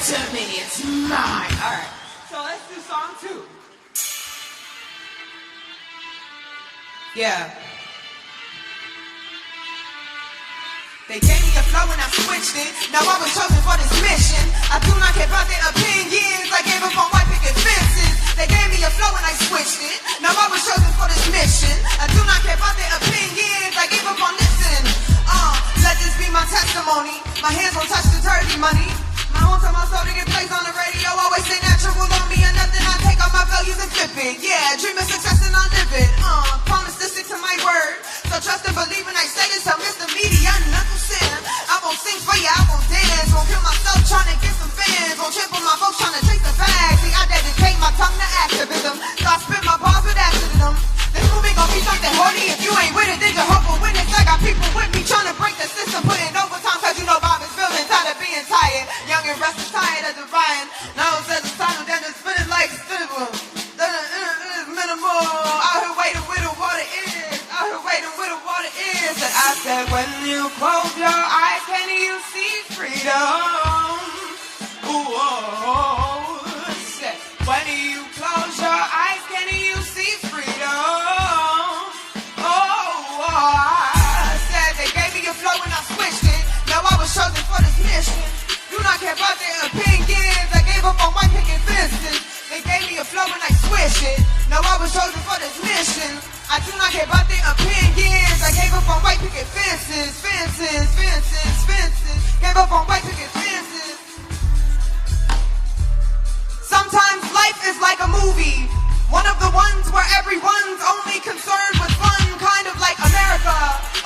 to me, it's mine. Alright, So let's do song 2. yeah. They gave me a flow and I switched it. Now I was chosen for this mission. I do not care about their opinions. I gave up on white picket fences. They gave me a flow and I switched it. Now I was chosen for this mission. I do not care about their opinions. I gave up on listening. Let this be my testimony. My hands won't touch the dirty money. My own time my soul to get plays on the radio. Always stay natural on me and nothing. I take all my values and flip it. Yeah, dream of success and I live it. Promise to stick to my word. So trust and believe when I say this. I'll miss the media, nothing sin. I won't sing for you, I won't dance. Won't kill myself trying to get some fans. Won't trample my folks trying to take the bag. See, I dedicate my tongue to activism. So I spit my bars with activism. This movie gon' be something holy. If you ain't with it, then you hope for witness. I got people with me trying to break the system. Putting overtime cause you know Bob is feeling tired of being tired. Young and restless, tired of the Ryan. Now it says it's time to then it's spinning like minimal. Out here waiting where the water is. Out here waiting where the water is. And I said, when you close your eyes, can you see freedom? Ooh, oh, said, when you close your eyes, can you see freedom? Oh, I said they gave me a flow and I switched it. Now I was chosen for this mission. Do not care about their opinions. I gave up on white picket fences. They gave me a flow and I switched it. Now I was chosen for this mission. I do not care about their opinions. I gave up on white picket fences, fences, fences, fences. Gave up on white picket fences. Sometimes life is like a movie. One of the ones where everyone's only concerned with fun, kind of like America,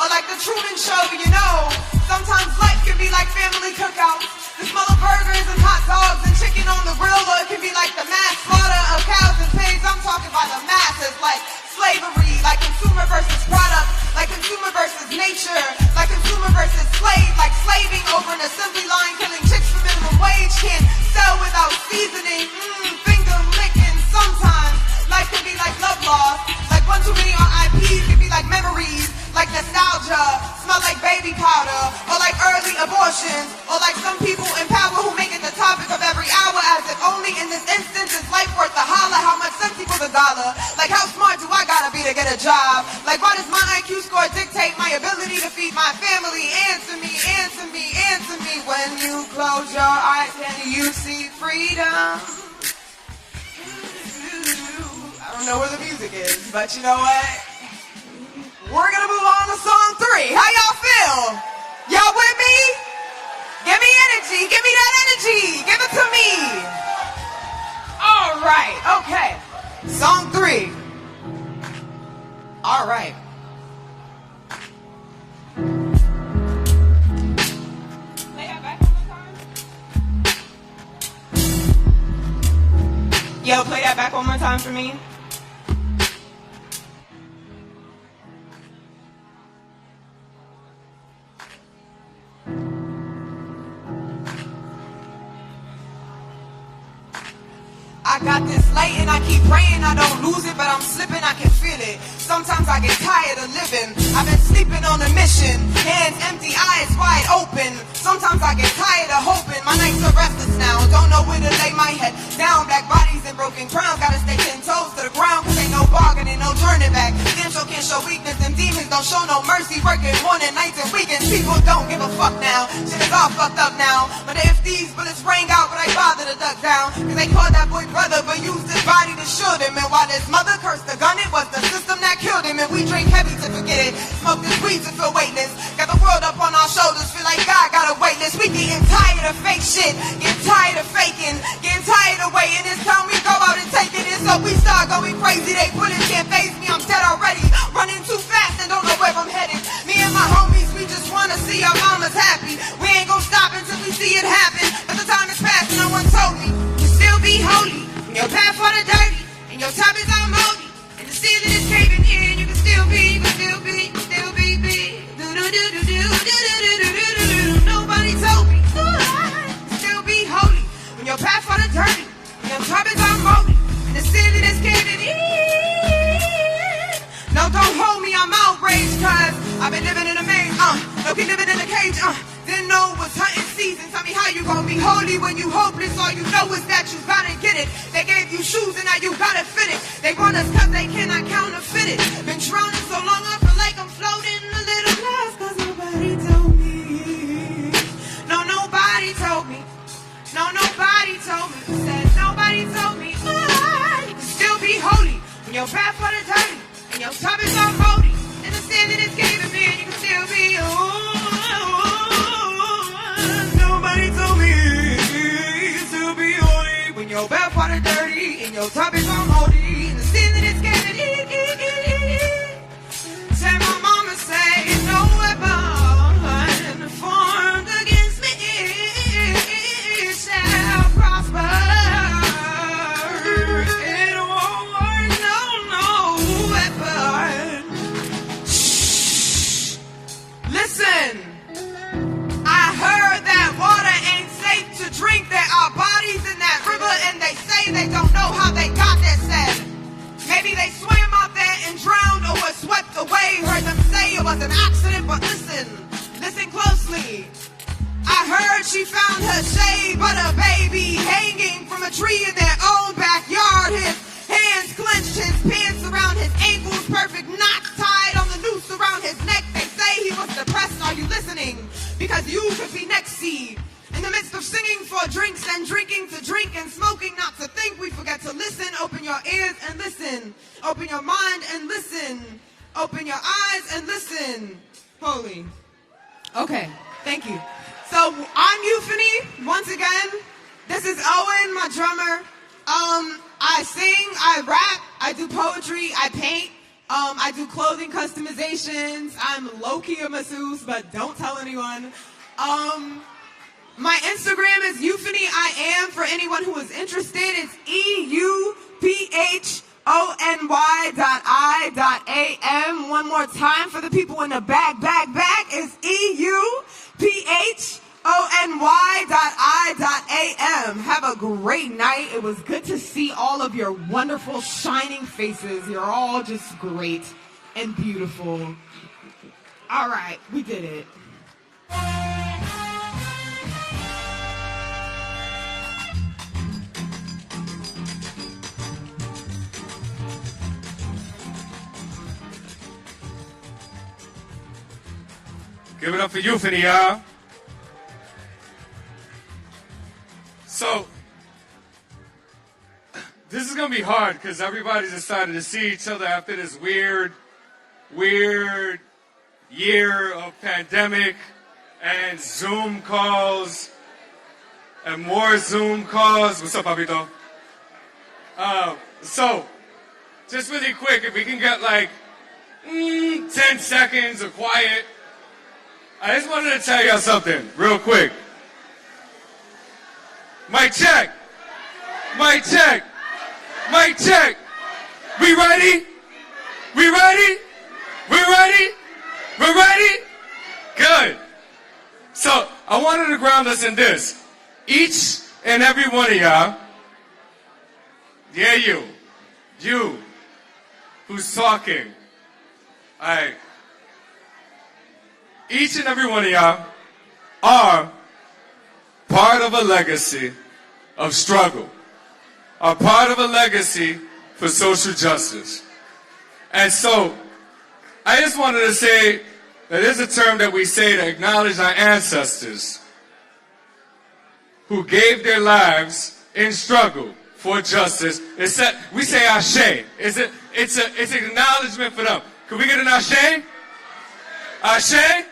or like the Truman Show, you know. Sometimes life can be like family cookouts. The smell of burgers and hot dogs and chicken on the grill, or it can be like the mass slaughter of cows and pigs. I'm talking about the masses, like slavery, like consumer versus product, like consumer versus nature, like consumer versus slave, like slaving over an assembly line, killing chicks for minimum wage, can't sell without seasoning, finger licking. Sometimes life can be like love lost, like one too many RIPs can be like memories, like nostalgia, smell like baby powder, or like early abortions, or like some people in power who make it the topic of every hour, as if only in this instance is life worth a holler. How much sense equals $1? Like how smart do I gotta be to get a job? Like why does my IQ score dictate my ability to feed my family? Answer me, answer me, answer me. When you close your eyes, can you see freedom? I don't know where the music is, but you know what? We're gonna move on to song 3. How y'all feel? Y'all with me? Give me energy. Give me that energy. Give it to me. All right. Okay. Song 3. All right. Play that back one more time. Yo, play that back one more time for me. I got this light and I keep praying I don't lose it, but I'm slipping, I can feel it. Sometimes I get tired of living. I've been sleeping on a mission, hands empty, eyes wide open. Sometimes I get tired of hoping. My nights are restless now, don't know where to lay my head down. Black bodies and broken crowns, gotta stay 10 toes to the ground, cause ain't no bargaining, no turning back. Damn sure can't show weakness, them demons don't show no mercy. Working morning, nights and weekends, people don't give a fuck now. Shit is all fucked up now. But if these bullets rang out, would I bother to duck down? Cause they called that boy brother, but used his body to shoot him. And while his mother cursed the gun, it was the system that killed him. And we drink heavy to forget it, smoke this weed to feel weightless. Got the world up on our shoulders, feel like God got a waitlist. We getting tired of fake shit, getting tired of faking, getting tired of waiting. It's time we go out and take it in, so we start going crazy. They bullets can't face me, I'm dead already. Running too fast and don't know where I'm headed. Me and my homies, we just wanna see our mamas happy. We ain't gonna stop until we see it happen. But the time is past, no one told me you still be holy. Your path for the dirty, and your top is all moldy. And the ceiling is caving in, you can still be, you can still be, you can still be. Nobody told me, still be holy. When your path for the dirty, and your top is all moldy. And the ceiling is caving in. No, don't hold me, I'm outraged, cause I've been living in a maze, no keep living in a cage, didn't know what's hunting. season. Tell me how you gonna be holy when you hopeless. All you know is that you gotta get it. They gave you shoes and now you gotta fit it. They want us cause they cannot counterfeit it. Been drowning so long I feel like I'm floating a little lost cause nobody told me. No, nobody told me. No, nobody told me. Said nobody told me. You can still be holy when your bad for the dirty and your top is all moldy. And the sin that it's giving me, you can still be. Nobody told me you can still be holy when your bad for the dirty and your top is all moldy. And the sin that it's giving me. Say my mama say no weapon formed against me shall prosper. It won't work, no weapon. Shh. Listen, I heard that water ain't safe to drink. There are bodies in that river and they say they don't know how they got there. Said maybe they swam out there and drowned or were swept away. Heard them say it was an accident, but listen closely. I heard she found her shea butter baby hanging from a tree in their own backyard. His hands clenched, his pants around his ankles, perfect knots tied on the noose around his neck. They say he was depressed. Are you listening? Because you could be next seed. In the midst of singing for drinks and drinking to drink and smoking not to think, we forget to listen. Open your ears and listen. Open your mind and listen. Open your eyes and listen. Holy. Okay, thank you. So I'm Euphony, once again. This is Owen, my drummer. I sing, I rap, I do poetry, I paint, I do clothing customizations. I'm low-key a masseuse, but don't tell anyone. My Instagram is Euphony I am for anyone who is interested. It's EUPHONY.I.AM. One more time for the people in the back is EUPHONY.I.AM. Have a great night. It was good to see all of your wonderful shining faces. You're all just great and beautiful. All right, we did it. Give it up for Euphony, y'all. So, this is going to be hard because everybody decided to see each other after this weird year of pandemic and Zoom calls and more Zoom calls. What's up, Papito? So, just really quick, if we can get like 10 seconds of quiet. I just wanted to tell y'all something real quick. Mic check. Mic check. Mic check. We ready? We ready? We ready? We're ready? Good. So I wanted to ground us in this. Each and every one of y'all, yeah, you, who's talking, all right. Each and every one of y'all are part of a legacy of struggle, are part of a legacy for social justice. And so, I just wanted to say that there's a term that we say to acknowledge our ancestors who gave their lives in struggle for justice. We say ashe. It's an acknowledgement for them. Can we get an ashe? Ashe?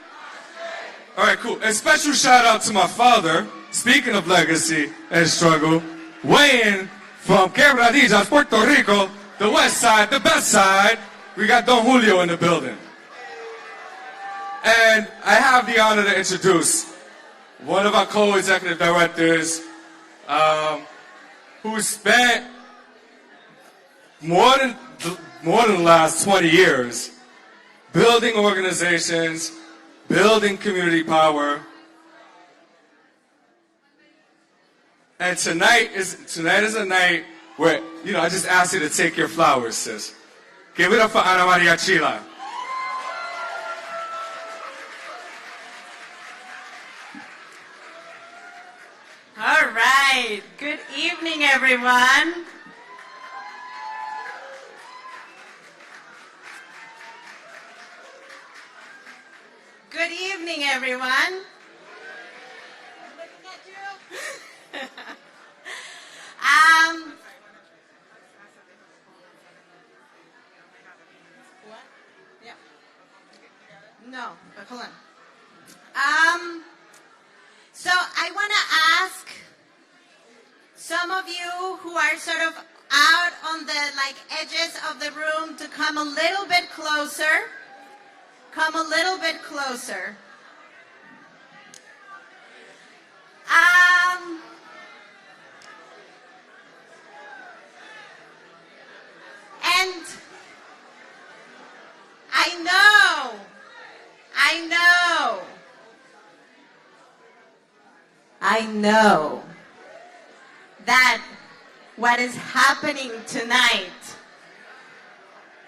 All right, cool. A special shout out to my father, speaking of legacy and struggle, weighing from Quebradillas, Puerto Rico, the west side, the best side. We got Don Julio in the building. And I have the honor to introduce one of our co-executive directors who spent more than the last 20 years building organizations, building community power. And tonight is a night where, I just ask you to take your flowers, sis. Give it up for Ana Maria Chila. right. Good evening, everyone. Good evening, everyone. I'm looking at you. What? Yeah. No, but hold on. So I want to ask some of you who are sort of out on the edges of the room to come a little bit closer. Come a little bit closer. And I know that what is happening tonight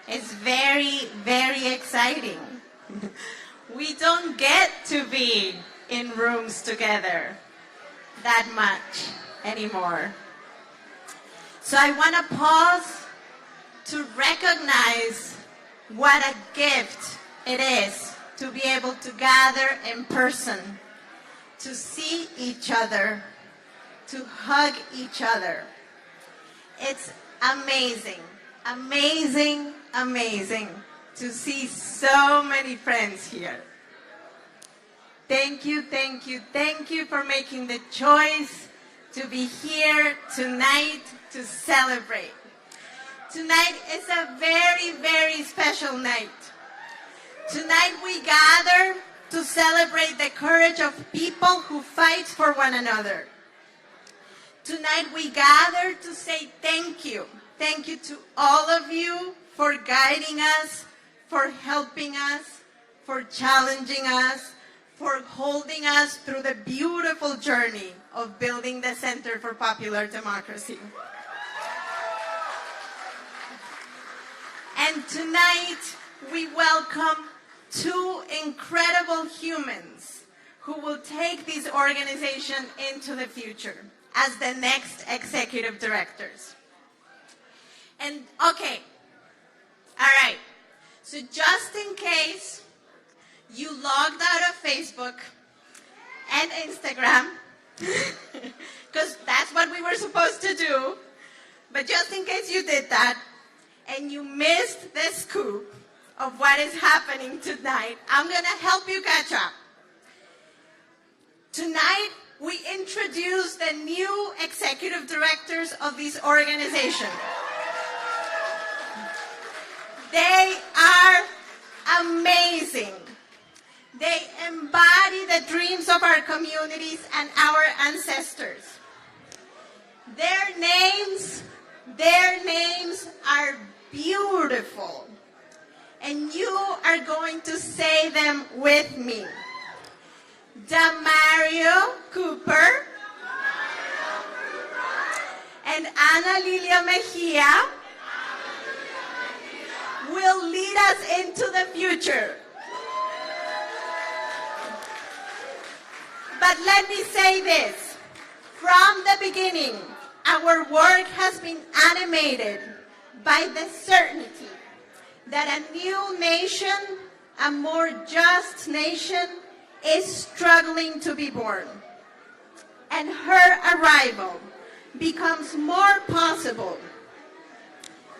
is very, very exciting. We don't get to be in rooms together that much anymore. So I want to pause to recognize what a gift it is to be able to gather in person, to see each other, to hug each other. It's amazing, amazing, amazing to see so many friends here. Thank you, thank you, thank you for making the choice to be here tonight to celebrate. Tonight is a very, very special night. Tonight we gather to celebrate the courage of people who fight for one another. Tonight we gather to say thank you. Thank you to all of you for guiding us, for helping us, for challenging us, for holding us through the beautiful journey of building the Center for Popular Democracy. And tonight we welcome two incredible humans who will take this organization into the future as the next executive directors. And okay, all right, so just in case you logged out of Facebook and Instagram, because that's what we were supposed to do, but just in case you did that and you missed the scoop of what is happening tonight, I'm going to help you catch up. Tonight, we introduce the new executive directors of this organization. They are amazing. They embody the dreams of our communities and our ancestors. Their names are beautiful. And you are going to say them with me. Demario Cooper and Analilia Mejia will lead us into the future. But let me say this. From the beginning, our work has been animated by the certainty that a new nation, a more just nation, is struggling to be born. And her arrival becomes more possible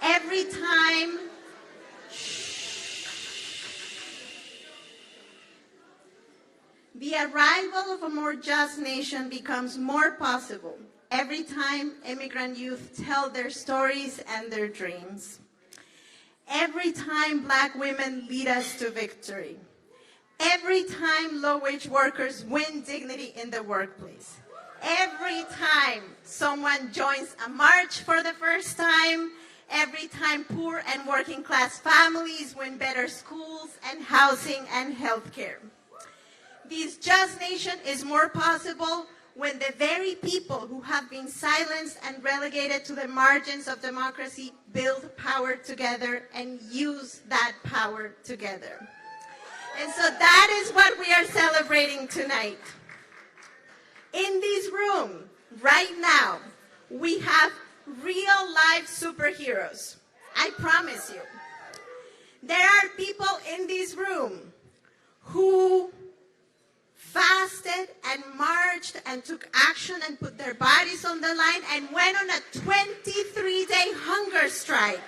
every time the arrival of a more just nation becomes more possible every time immigrant youth tell their stories and their dreams. Every time Black women lead us to victory. Every time low-wage workers win dignity in the workplace. Every time someone joins a march for the first time. Every time poor and working class families win better schools and housing and healthcare. This just nation is more possible when the very people who have been silenced and relegated to the margins of democracy build power together and use that power together. And so that is what we are celebrating tonight. In this room, Right now, we have real-life superheroes. I promise you. There are people in this room who fasted and marched and took action and put their bodies on the line and went on a 23-day hunger strike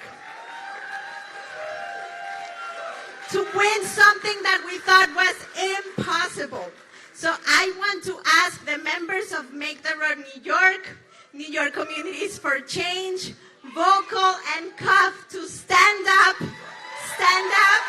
to win something that we thought was impossible. So I want to ask the members of Make the Road New York Communities for Change, Vocal and Cuff to stand up. Stand up.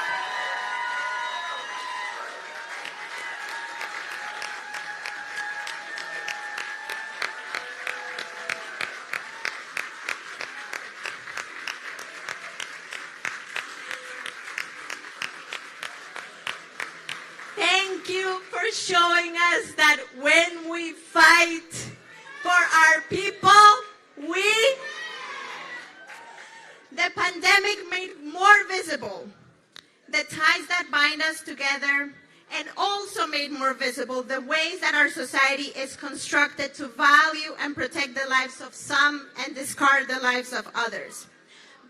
Thank you for showing us that when we fight for our people, the pandemic made more visible the ties that bind us together and also made more visible the ways that our society is constructed to value and protect the lives of some and discard the lives of others.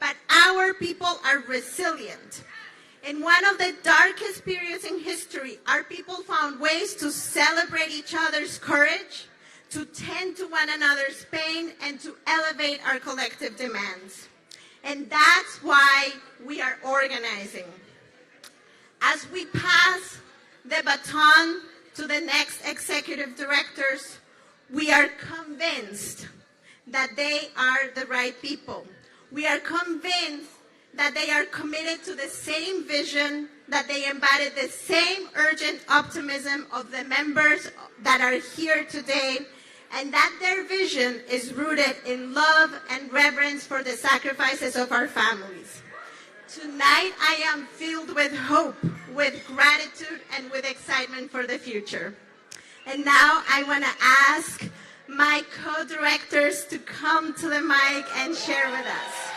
But our people are resilient. In one of the darkest periods in history, our people found ways to celebrate each other's courage, to tend to one another's pain, and to elevate our collective demands. And that's why we are organizing. As we pass the baton to the next executive directors, we are convinced that they are the right people. We are convinced that they are committed to the same vision, that they embody the same urgent optimism of the members that are here today, and that their vision is rooted in love and reverence for the sacrifices of our families. Tonight, I am filled with hope, with gratitude, and with excitement for the future. And now I want to ask my co-directors to come to the mic and share with us.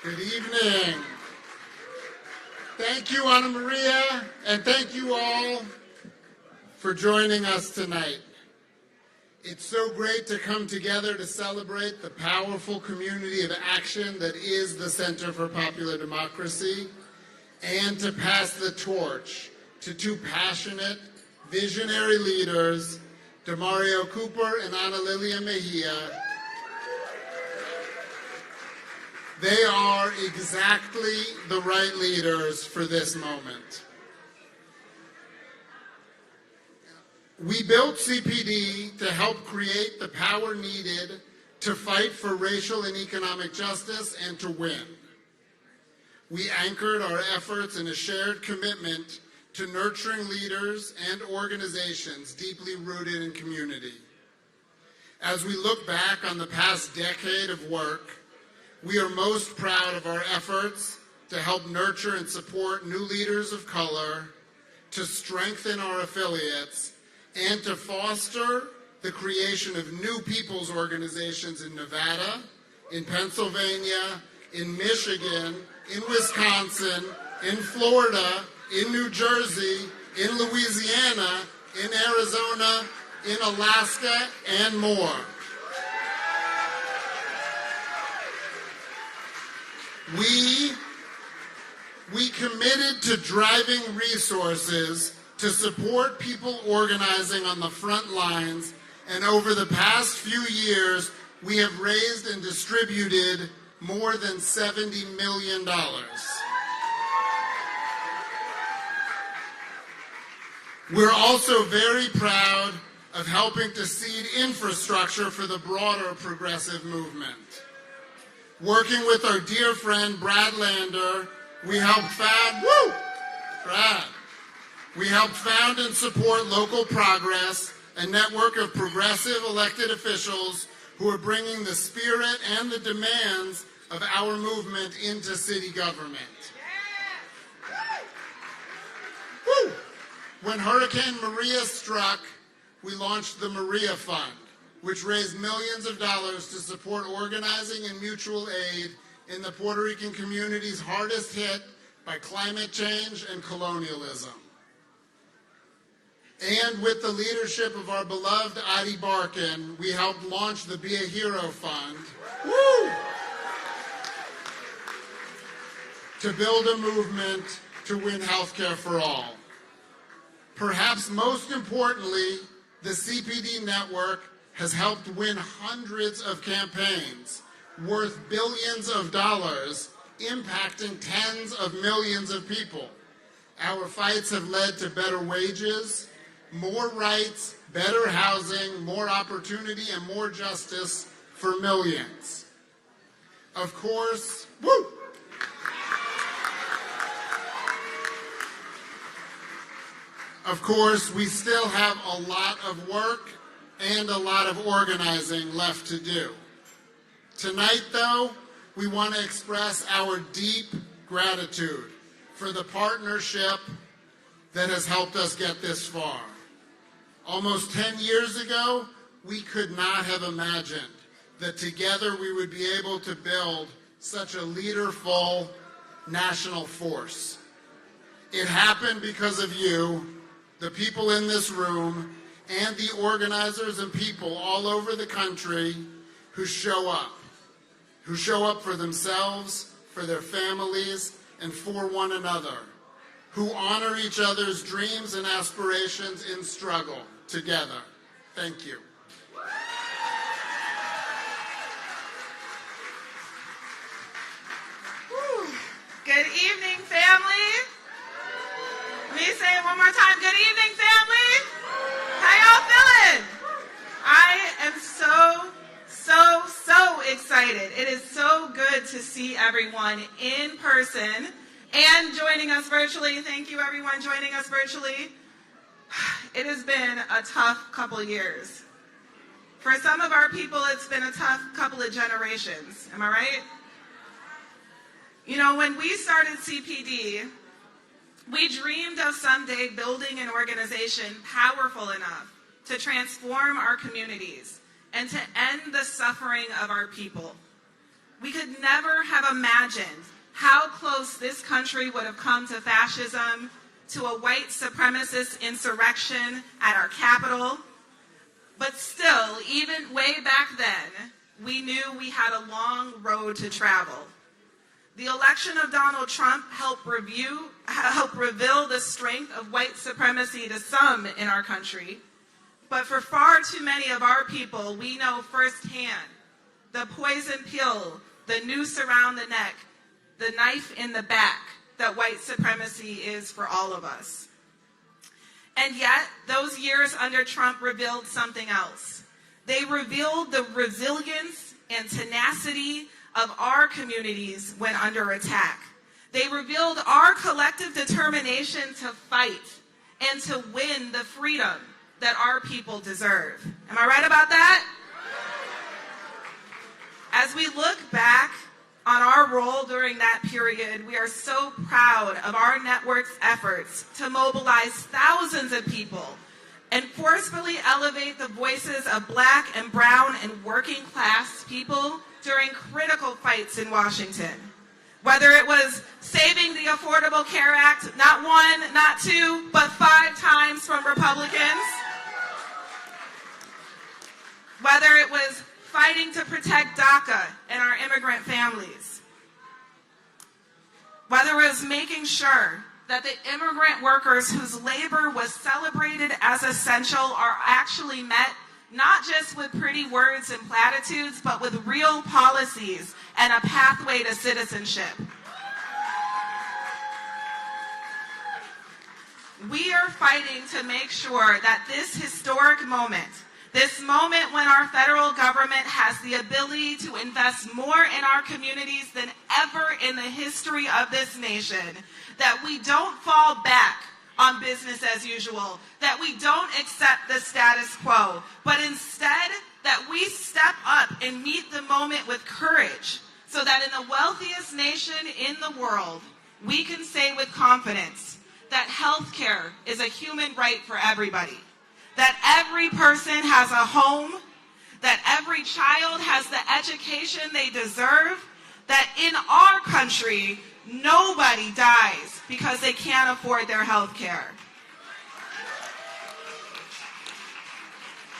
Good evening. Thank you, Ana Maria, and thank you all for joining us tonight. It's so great to come together to celebrate the powerful community of action that is the Center for Popular Democracy, and to pass the torch to two passionate, visionary leaders, Demario Cooper and Analilia and Mejia. They are exactly the right leaders for this moment. We built CPD to help create the power needed to fight for racial and economic justice and to win. We anchored our efforts in a shared commitment to nurturing leaders and organizations deeply rooted in community. As we look back on the past decade of work, we are most proud of our efforts to help nurture and support new leaders of color, to strengthen our affiliates, and to foster the creation of new people's organizations in Nevada, in Pennsylvania, in Michigan, in Wisconsin, in Florida, in New Jersey, in Louisiana, in Arizona, in Alaska, and more. We committed to driving resources to support people organizing on the front lines, and over the past few years, we have raised and distributed more than $70 million. We're also very proud of helping to seed infrastructure for the broader progressive movement. Working with our dear friend Brad Lander, we helped found and support Local Progress, a network of progressive elected officials who are bringing the spirit and the demands of our movement into city government. Woo! When Hurricane Maria struck, we launched the Maria Fund, which raised millions of dollars to support organizing and mutual aid in the Puerto Rican communities hardest hit by climate change and colonialism. And with the leadership of our beloved Adi Barkin, we helped launch the Be a Hero Fund. Woo! To build a movement to win healthcare for all. Perhaps most importantly, the CPD network has helped win hundreds of campaigns worth billions of dollars, impacting tens of millions of people. Our fights have led to better wages, more rights, better housing, more opportunity, and more justice for millions. Of course, woo! Of course, we still have a lot of work and a lot of organizing left to do. Tonight, though, we want to express our deep gratitude for the partnership that has helped us get this far. Almost 10 years ago, we could not have imagined that together we would be able to build such a leaderful national force. It happened because of you, the people in this room, and the organizers and people all over the country who show up for themselves, for their families, and for one another, who honor each other's dreams and aspirations in struggle together. Thank you. Good evening, family. Let me say it one more time. Good evening, family. How y'all feeling? I am so excited. It is so good to see everyone in person and joining us virtually. Thank you, everyone joining us virtually. It has been a tough couple of years. For some of our people, it's been a tough couple of generations. Am I right? You know, when we started CPD, we dreamed of someday building an organization powerful enough to transform our communities and to end the suffering of our people. We could never have imagined how close this country would have come to fascism, to a white supremacist insurrection at our Capitol. But still, even way back then, we knew we had a long road to travel. The election of Donald Trump helped reveal the strength of white supremacy to some in our country. But for far too many of our people, we know firsthand the poison pill, the noose around the neck, the knife in the back that white supremacy is for all of us. And yet, those years under Trump revealed something else. They revealed the resilience and tenacity of our communities when under attack. They revealed our collective determination to fight and to win the freedom that our people deserve. Am I right about that? As we look back on our role during that period, we are so proud of our network's efforts to mobilize thousands of people and forcefully elevate the voices of Black and brown and working class people during critical fights in Washington. Whether it was saving the Affordable Care Act, not one, not two, but 5 times from Republicans. Whether it was fighting to protect DACA and our immigrant families. Whether it was making sure that the immigrant workers whose labor was celebrated as essential are actually met not just with pretty words and platitudes, but with real policies and a pathway to citizenship. We are fighting to make sure that this historic moment, this moment when our federal government has the ability to invest more in our communities than ever in the history of this nation, that we don't fall back on business as usual, that we don't accept the status quo, but instead that we step up and meet the moment with courage, so that in the wealthiest nation in the world, we can say with confidence that healthcare is a human right for everybody, that every person has a home, that every child has the education they deserve, that in our country, nobody dies because they can't afford their health care.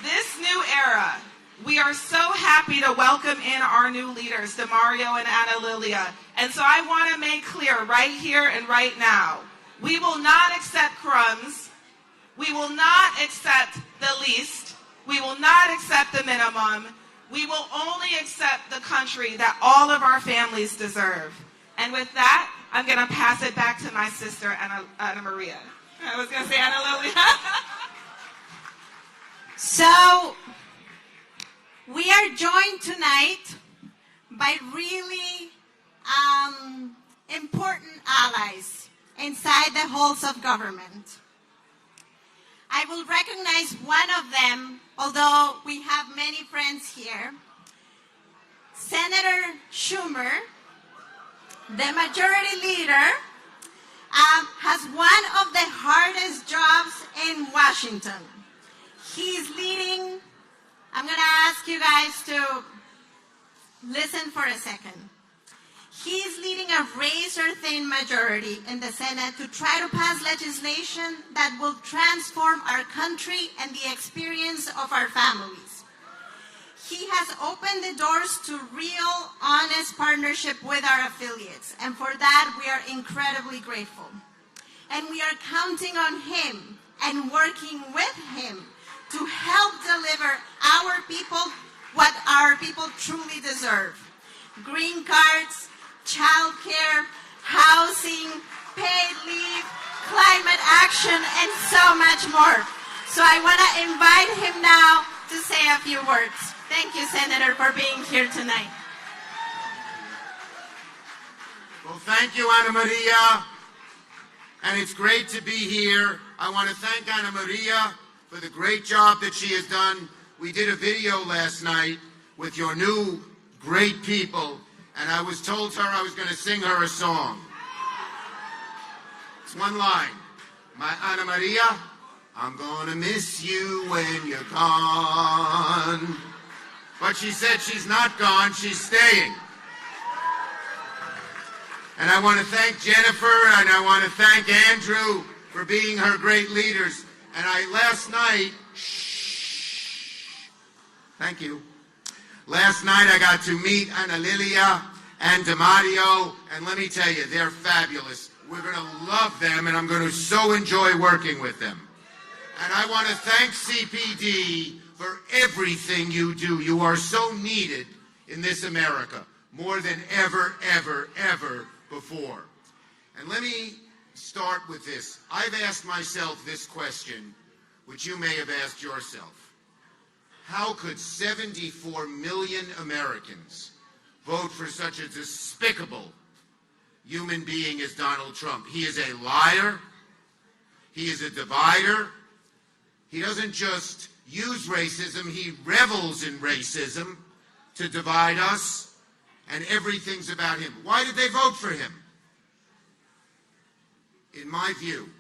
This new era, we are so happy to welcome in our new leaders, Demario and Analilia. And so I want to make clear right here and right now, we will not accept crumbs. We will not accept the least. We will not accept the minimum. We will only accept the country that all of our families deserve. And with that, I'm going to pass it back to my sister, Ana Maria. I was going to say Analilia. So, we are joined tonight by really important allies inside the halls of government. I will recognize one of them, although we have many friends here. Senator Schumer, the majority leader, has one of the hardest jobs in Washington. He's leading, I'm going to ask you guys to listen for a second. He's leading a razor-thin majority in the Senate to try to pass legislation that will transform our country and the experience of our families. He has opened the doors to real, honest partnership with our affiliates, and for that we are incredibly grateful. And we are counting on him and working with him to help deliver our people what our people truly deserve. Green cards, childcare, housing, paid leave, climate action, and so much more. So I want to invite him now to say a few words. Thank you, Senator, for being here tonight. Well, thank you, Ana Maria. And it's great to be here. I want to thank Ana Maria for the great job that she has done. We did a video last night with your new great people, and I was told her I was going to sing her a song. It's one line. My Ana Maria, I'm going to miss you when you're gone. But she said she's not gone, she's staying. And I want to thank Jennifer, and I want to thank Andrew for being her great leaders. And last night, thank you. Last night I got to meet Analilia and Demario, and let me tell you, they're fabulous. We're going to love them, and I'm going to so enjoy working with them. And I want to thank CPD for everything you do. You are so needed in this America, more than ever, ever, ever before. And let me start with this. I've asked myself this question, which you may have asked yourself. How could 74 million Americans vote for such a despicable human being as Donald Trump? He is a liar. He is a divider. He doesn't just use racism, he revels in racism to divide us, and everything's about him. Why did they vote for him? In my view,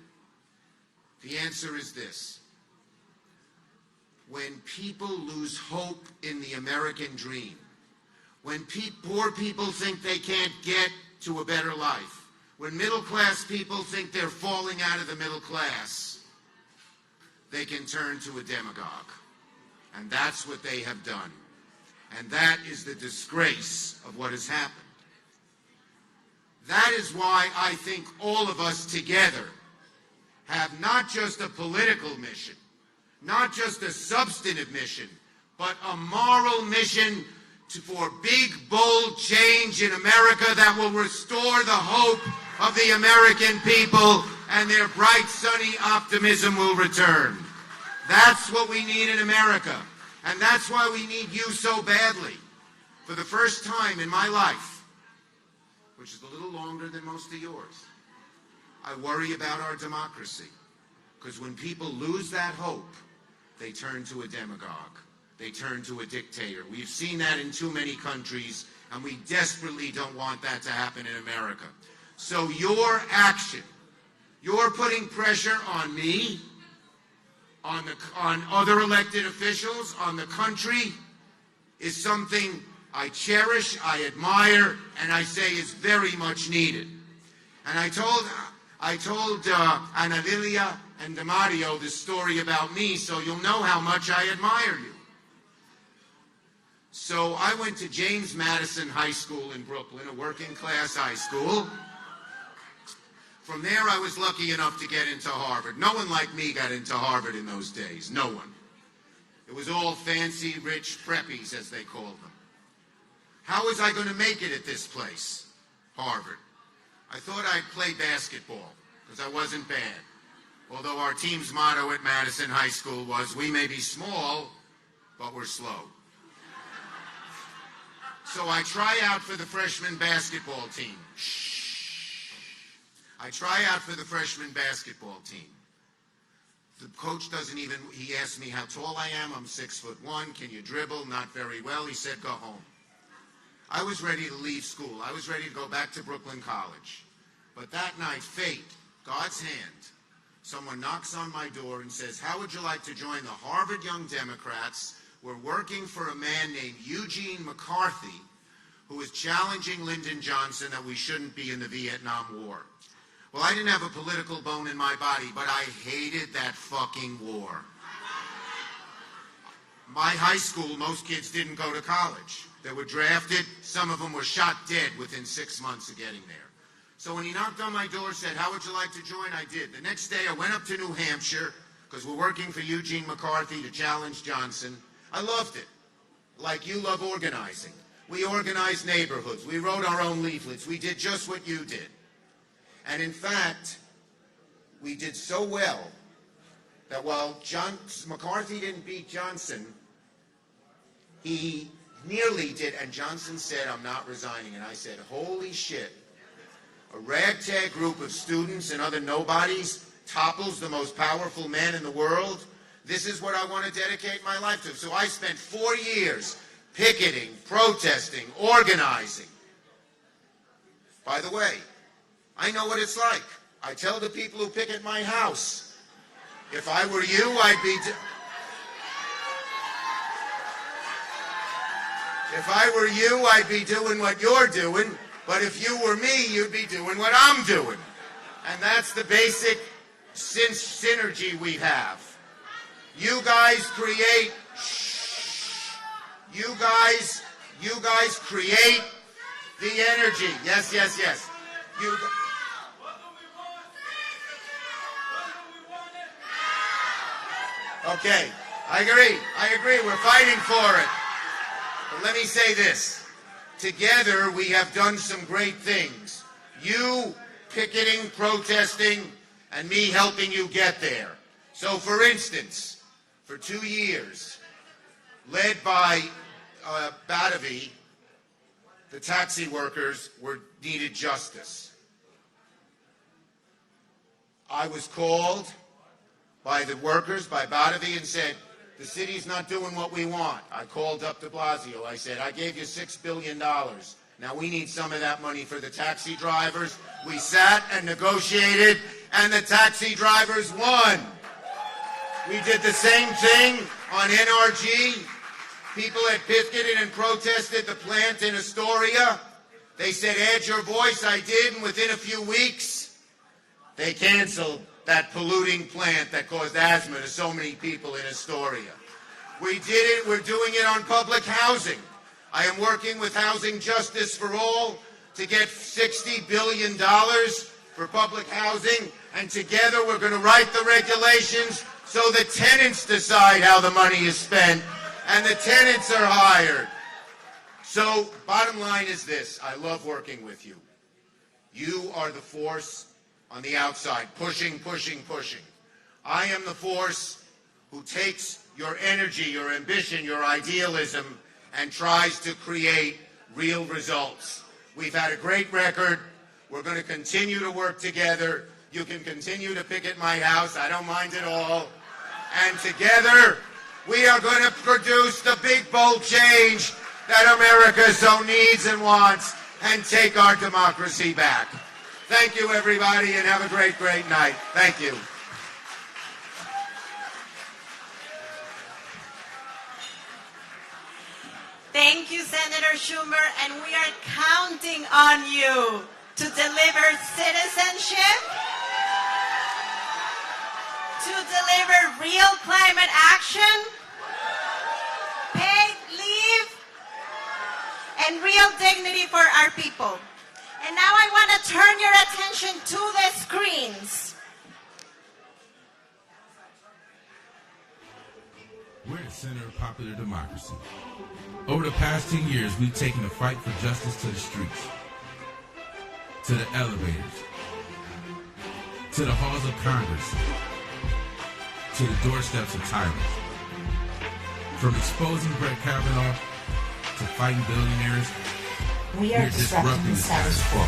the answer is this. When people lose hope in the American dream, when poor people think they can't get to a better life, when middle-class people think they're falling out of the middle class, they can turn to a demagogue. And that's what they have done. And that is the disgrace of what has happened. That is why I think all of us together have not just a political mission, not just a substantive mission, but a moral mission for big, bold change in America that will restore the hope of the American people, and their bright, sunny optimism will return. That's what we need in America, and that's why we need you so badly. For the first time in my life, which is a little longer than most of yours, I worry about our democracy, because when people lose that hope, they turn to a demagogue. They turn to a dictator. We've seen that in too many countries, and we desperately don't want that to happen in America. So your action, you're putting pressure on me, on other elected officials, on the country, is something I cherish, I admire, and I say is very much needed. And I told Analilia and Demario this story about me so you'll know how much I admire you. So I went to James Madison High School in Brooklyn, a working class high school. From there, I was lucky enough to get into Harvard. No one like me got into Harvard in those days. No one. It was all fancy, rich preppies, as they called them. How was I going to make it at this place, Harvard? I thought I'd play basketball, because I wasn't bad. Although our team's motto at Madison High School was, we may be small, but we're slow. So I try out for the freshman basketball team. I try out for the freshman basketball team. The coach doesn't even, he asked me how tall I am. I'm 6'1". Can you dribble? Not very well. He said, go home. I was ready to leave school. I was ready to go back to Brooklyn College. But that night, fate, God's hand, someone knocks on my door and says, how would you like to join the Harvard Young Democrats? We're working for a man named Eugene McCarthy, who is challenging Lyndon Johnson that we shouldn't be in the Vietnam War. Well, I didn't have a political bone in my body, but I hated that fucking war. My high school, most kids didn't go to college. They were drafted. Some of them were shot dead within 6 months of getting there. So when he knocked on my door and said, how would you like to join? I did. The next day, I went up to New Hampshire, because we're working for Eugene McCarthy to challenge Johnson. I loved it, like you love organizing. We organized neighborhoods. We wrote our own leaflets. We did just what you did. And in fact, we did so well that while McCarthy didn't beat Johnson, he nearly did. And Johnson said, I'm not resigning. And I said, holy shit. A ragtag group of students and other nobodies topples the most powerful man in the world. This is what I want to dedicate my life to. So I spent 4 years picketing, protesting, organizing. By the way, I know what it's like. I tell the people who picket my house, if I were you, I'd be... If I were you, I'd be doing what you're doing. But if you were me, you'd be doing what I'm doing. And that's the basic synergy we have. You guys create... You guys create the energy. Yes, yes, yes. Okay, I agree, we're fighting for it. But let me say this. Together, we have done some great things. You picketing, protesting, and me helping you get there. So, for instance, for 2 years, led by Badavi, the taxi workers needed justice. I was called by the workers, by Badavi, and said, the city's not doing what we want. I called up de Blasio. I said, I gave you $6 billion. Now we need some of that money for the taxi drivers. We sat and negotiated, and the taxi drivers won. We did the same thing on NRG. People had picketed and protested the plant in Astoria. They said, add your voice. I did, and within a few weeks, they canceled that polluting plant that caused asthma to so many people in Astoria. We did it. We're doing it on public housing. I am working with Housing Justice for All to get $60 billion for public housing, and together we're going to write the regulations so the tenants decide how the money is spent, and the tenants are hired. So, bottom line is this. I love working with you. You are the force on the outside, pushing, pushing, pushing. I am the force who takes your energy, your ambition, your idealism, and tries to create real results. We've had a great record. We're going to continue to work together. You can continue to picket my house. I don't mind at all. And together, we are going to produce the big, bold change that America so needs and wants, and take our democracy back. Thank you, everybody, and have a great, great night. Thank you. Thank you, Senator Schumer, and we are counting on you to deliver citizenship, to deliver real climate action, paid leave, and real dignity for our people. And now I want to turn your attention to the screens. We're the center of popular democracy. Over the past 10 years, we've taken the fight for justice to the streets, to the elevators, to the halls of Congress, to the doorsteps of tyrants. From exposing Brett Kavanaugh to fighting billionaires, we are disrupting the status quo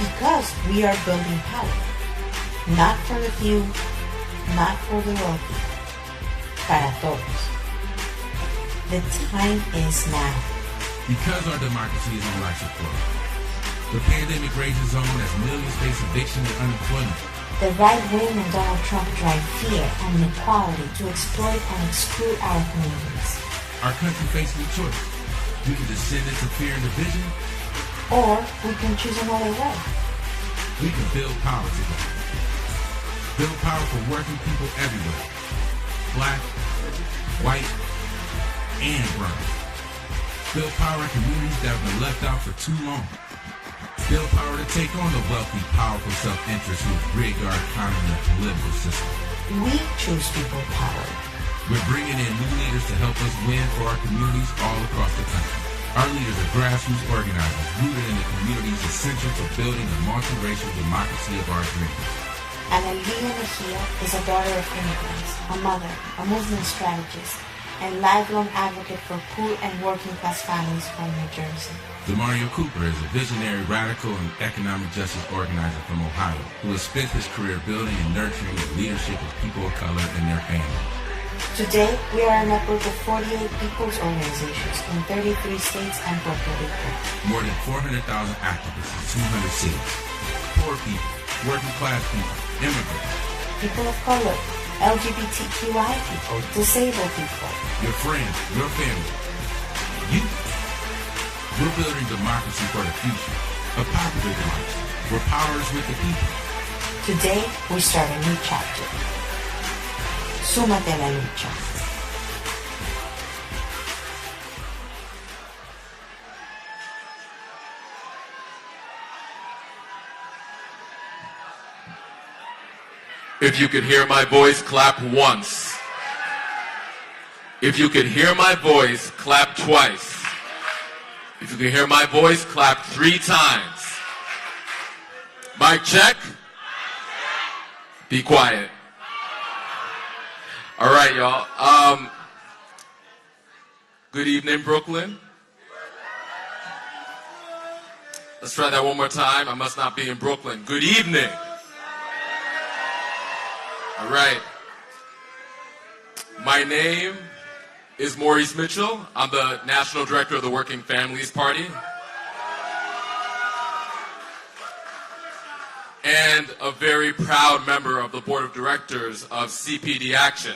because we are building power, not for the few, not for the wealthy, para todos. The time is now. Because our democracy is on life support. The pandemic rages on as millions face eviction and unemployment. The right wing and Donald Trump drive fear and inequality to exploit and exclude our communities. Our country faces a choice. We can descend into fear and division, or we can choose another way. We can build power together. Build power for working people everywhere. Black, white, and brown. Build power in communities that have been left out for too long. Build power to take on the wealthy, powerful self-interest who have rigged our economy and political system. We choose people power. We're bringing in new leaders to help us win for our communities all across the country. Our leaders are grassroots organizers rooted in the communities essential to building the multiracial democracy of our dreams. Analilia Mejia is a daughter of immigrants, a mother, a Muslim strategist, and lifelong advocate for poor and working-class families from New Jersey. Demario Cooper is a visionary, radical, and economic justice organizer from Ohio who has spent his career building and nurturing the leadership of people of color and their families. Today, we are a network of 48 people's organizations in 33 states and Puerto Rico. More than 400,000 activists in 200 cities. Poor people, working-class people, immigrants. People of color, LGBTQI people, disabled people. Your friends, your family, you. We're building democracy for the future, a popular democracy, where power is with the people. Today, we start a new chapter. Súmate a la lucha. If you could hear my voice, clap once. If you could hear my voice, clap twice. If you can hear my voice, clap 3 times. Mic check. Be quiet. All right, y'all. Good evening, Brooklyn. Let's try that one more time. I must not be in Brooklyn. Good evening. All right. My name is Maurice Mitchell. I'm the National Director of the Working Families Party. And a very proud member of the Board of Directors of CPD Action.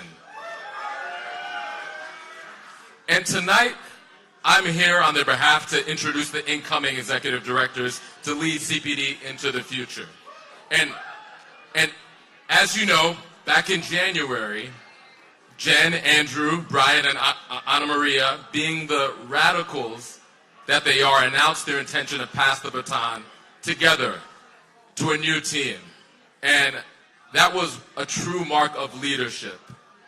And tonight, I'm here on their behalf to introduce the incoming executive directors to lead CPD into the future. And as you know, back in January, Jen, Andrew, Brian, and Ana Maria, being the radicals that they are, announced their intention to pass the baton together to a new team. And that was a true mark of leadership.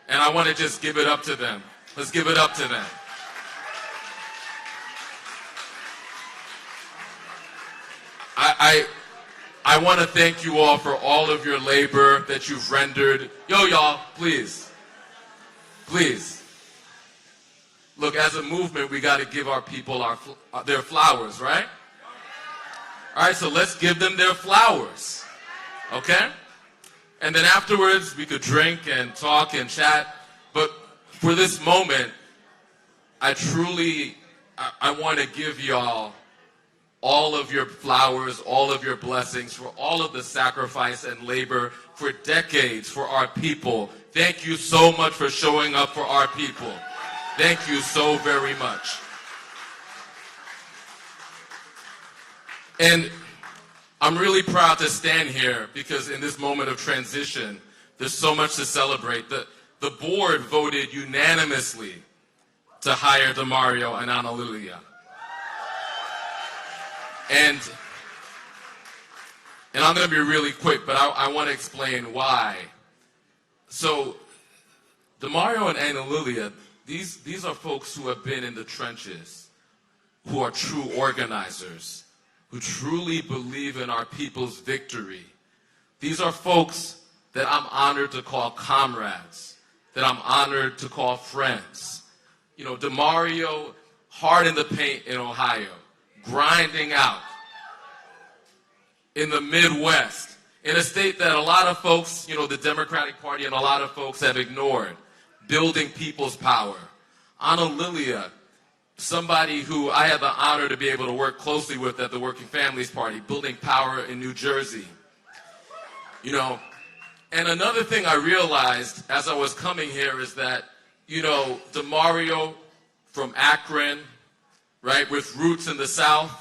And I want to just give it up to them. Let's give it up to them. I want to thank you all for all of your labor that you've rendered. Yo, y'all, please. Please. Look, as a movement, we got to give our people their flowers, right? All right, so let's give them their flowers, okay? And then afterwards, we could drink and talk and chat. But for this moment, I want to give y'all all of your flowers, all of your blessings, for all of the sacrifice and labor for decades for our people. Thank you so much for showing up for our people. Thank you so very much. And I'm really proud to stand here because in this moment of transition, There's so much to celebrate. The board voted unanimously to hire Demario and Analilia. And I'm going to be really quick, but I want to explain why. So, Demario and Analilia, these are folks who have been in the trenches, who are true organizers, who truly believe in our people's victory. These are folks that I'm honored to call comrades, that I'm honored to call friends. You know, Demario, hard in the paint in Ohio, grinding out in the Midwest, in a state that a lot of folks, you know, the Democratic Party and a lot of folks have ignored, building people's power. Analilia, somebody who I had the honor to be able to work closely with at the Working Families Party, building power in New Jersey. You know, and another thing I realized as I was coming here is that, you know, Demario from Akron, right, with roots in the South,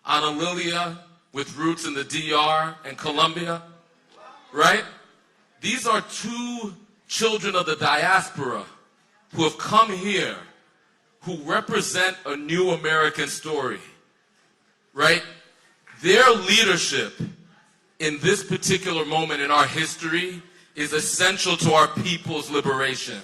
Analilia with roots in the DR and Colombia, right? These are two children of the diaspora who have come here, who represent a new American story, right? Their leadership in this particular moment in our history is essential to our people's liberation.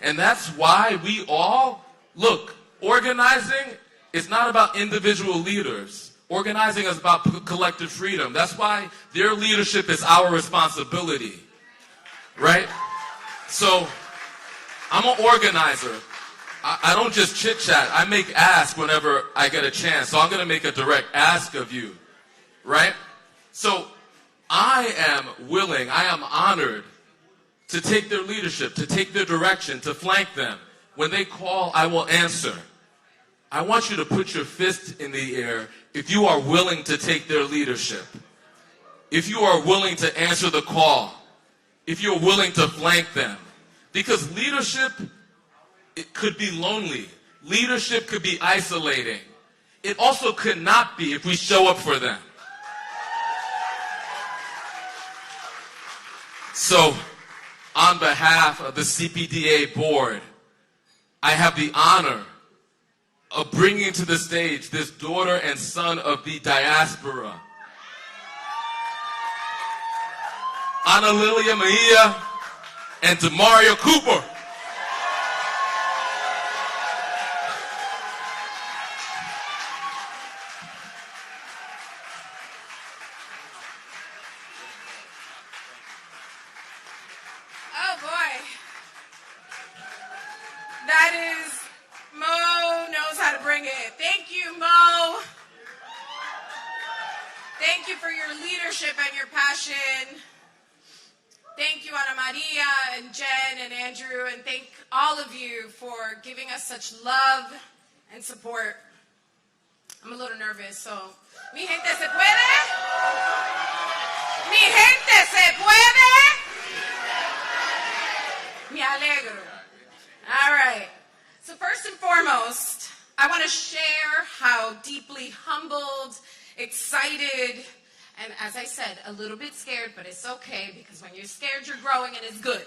And that's why we all, look, organizing is not about individual leaders. Organizing is about collective freedom. That's why their leadership is our responsibility, right? So I'm an organizer. I don't just chit-chat. I make ask whenever I get a chance. So I'm going to make a direct ask of you, right? So I am willing, I am honored to take their leadership, to take their direction, to flank them. When they call, I will answer. I want you to put your fist in the air if you are willing to take their leadership. If you are willing to answer the call. If you're willing to flank them. Because leadership, it could be lonely. Leadership could be isolating. It also could not be if we show up for them. So, on behalf of the CPDA board, I have the honor of bringing to the stage this daughter and son of the diaspora, Analilia, Mejia, and Demario Cooper. Oh boy. That is, Mo knows how to bring it. Thank you, Mo. Thank you for your leadership and your passion. Thank you, Ana Maria and Jen and Andrew, and thank all of you for giving us such love and support. I'm a little nervous, so. Mi gente se puede? Mi gente se puede? Me alegro. All right. So first and foremost, I want to share how deeply humbled, excited, and as I said, a little bit scared, but it's okay, because when you're scared, you're growing, and it's good.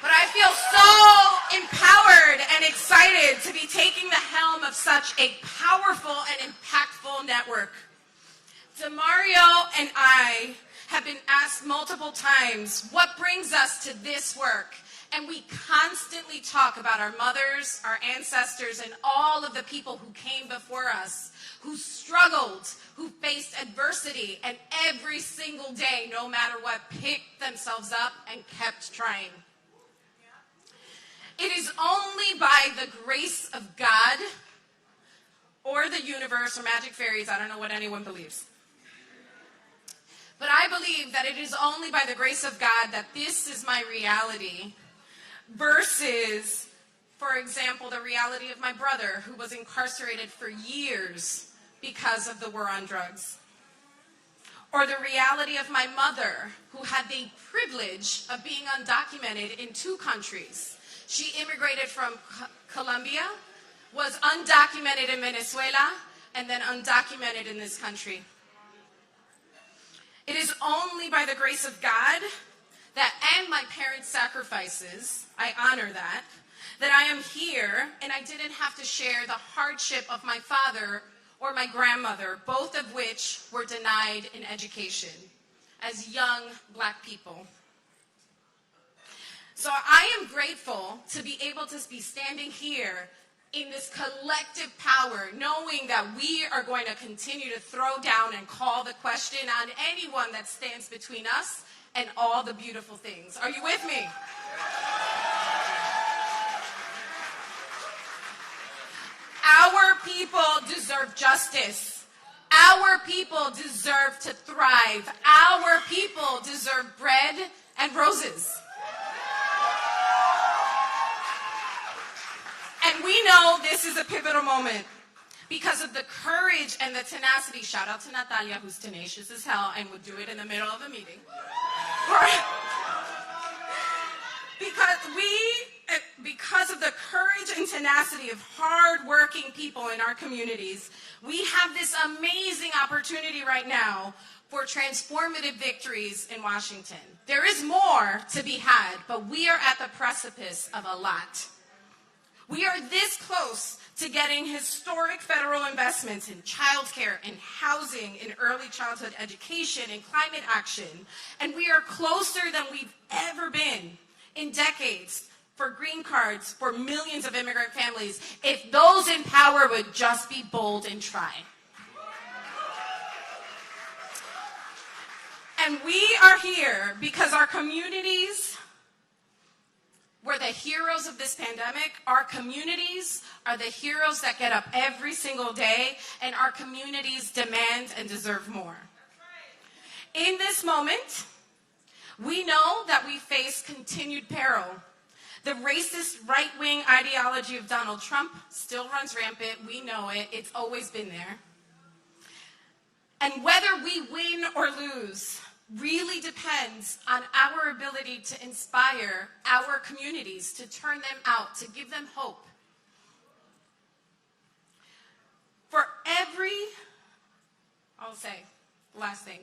But I feel so empowered and excited to be taking the helm of such a powerful and impactful network. Demario and I have been asked multiple times, what brings us to this work? And we constantly talk about our mothers, our ancestors, and all of the people who came before us, who struggled, who faced adversity, and every single day, no matter what, picked themselves up and kept trying. It is only by the grace of God or the universe or magic fairies, I don't know what anyone believes. But I believe that it is only by the grace of God that this is my reality versus, for example, the reality of my brother who was incarcerated for years because of the war on drugs. Or the reality of my mother who had the privilege of being undocumented in 2 countries. She immigrated from Colombia, was undocumented in Venezuela, and then undocumented in this country. It is only by the grace of God that, and my parents' sacrifices, I honor that I am here, and I didn't have to share the hardship of my father or my grandmother, both of which were denied in education as young Black people. So I am grateful to be able to be standing here in this collective power, knowing that we are going to continue to throw down and call the question on anyone that stands between us and all the beautiful things. Are you with me? Our people deserve justice. Our people deserve to thrive. Our people deserve bread and roses. And we know this is a pivotal moment because of the courage and the tenacity. Shout out to Natalia, who's tenacious as hell and would do it in the middle of a meeting. Because of the courage and tenacity of hard-working people in our communities, we have this amazing opportunity right now for transformative victories in Washington. There is more to be had, but we are at the precipice of a lot. We are this close to getting historic federal investments in childcare and housing, in early childhood education, and climate action. And we are closer than we've ever been in decades for green cards for millions of immigrant families, if those in power would just be bold and try. And we are here because our communities were the heroes of this pandemic. Our communities are the heroes that get up every single day, and our communities demand and deserve more. In this moment, we know that we face continued peril. The racist right-wing ideology of Donald Trump still runs rampant. We know it. It's always been there. And whether we win or lose really depends on our ability to inspire our communities, to turn them out, to give them hope. For I'll say, last thing.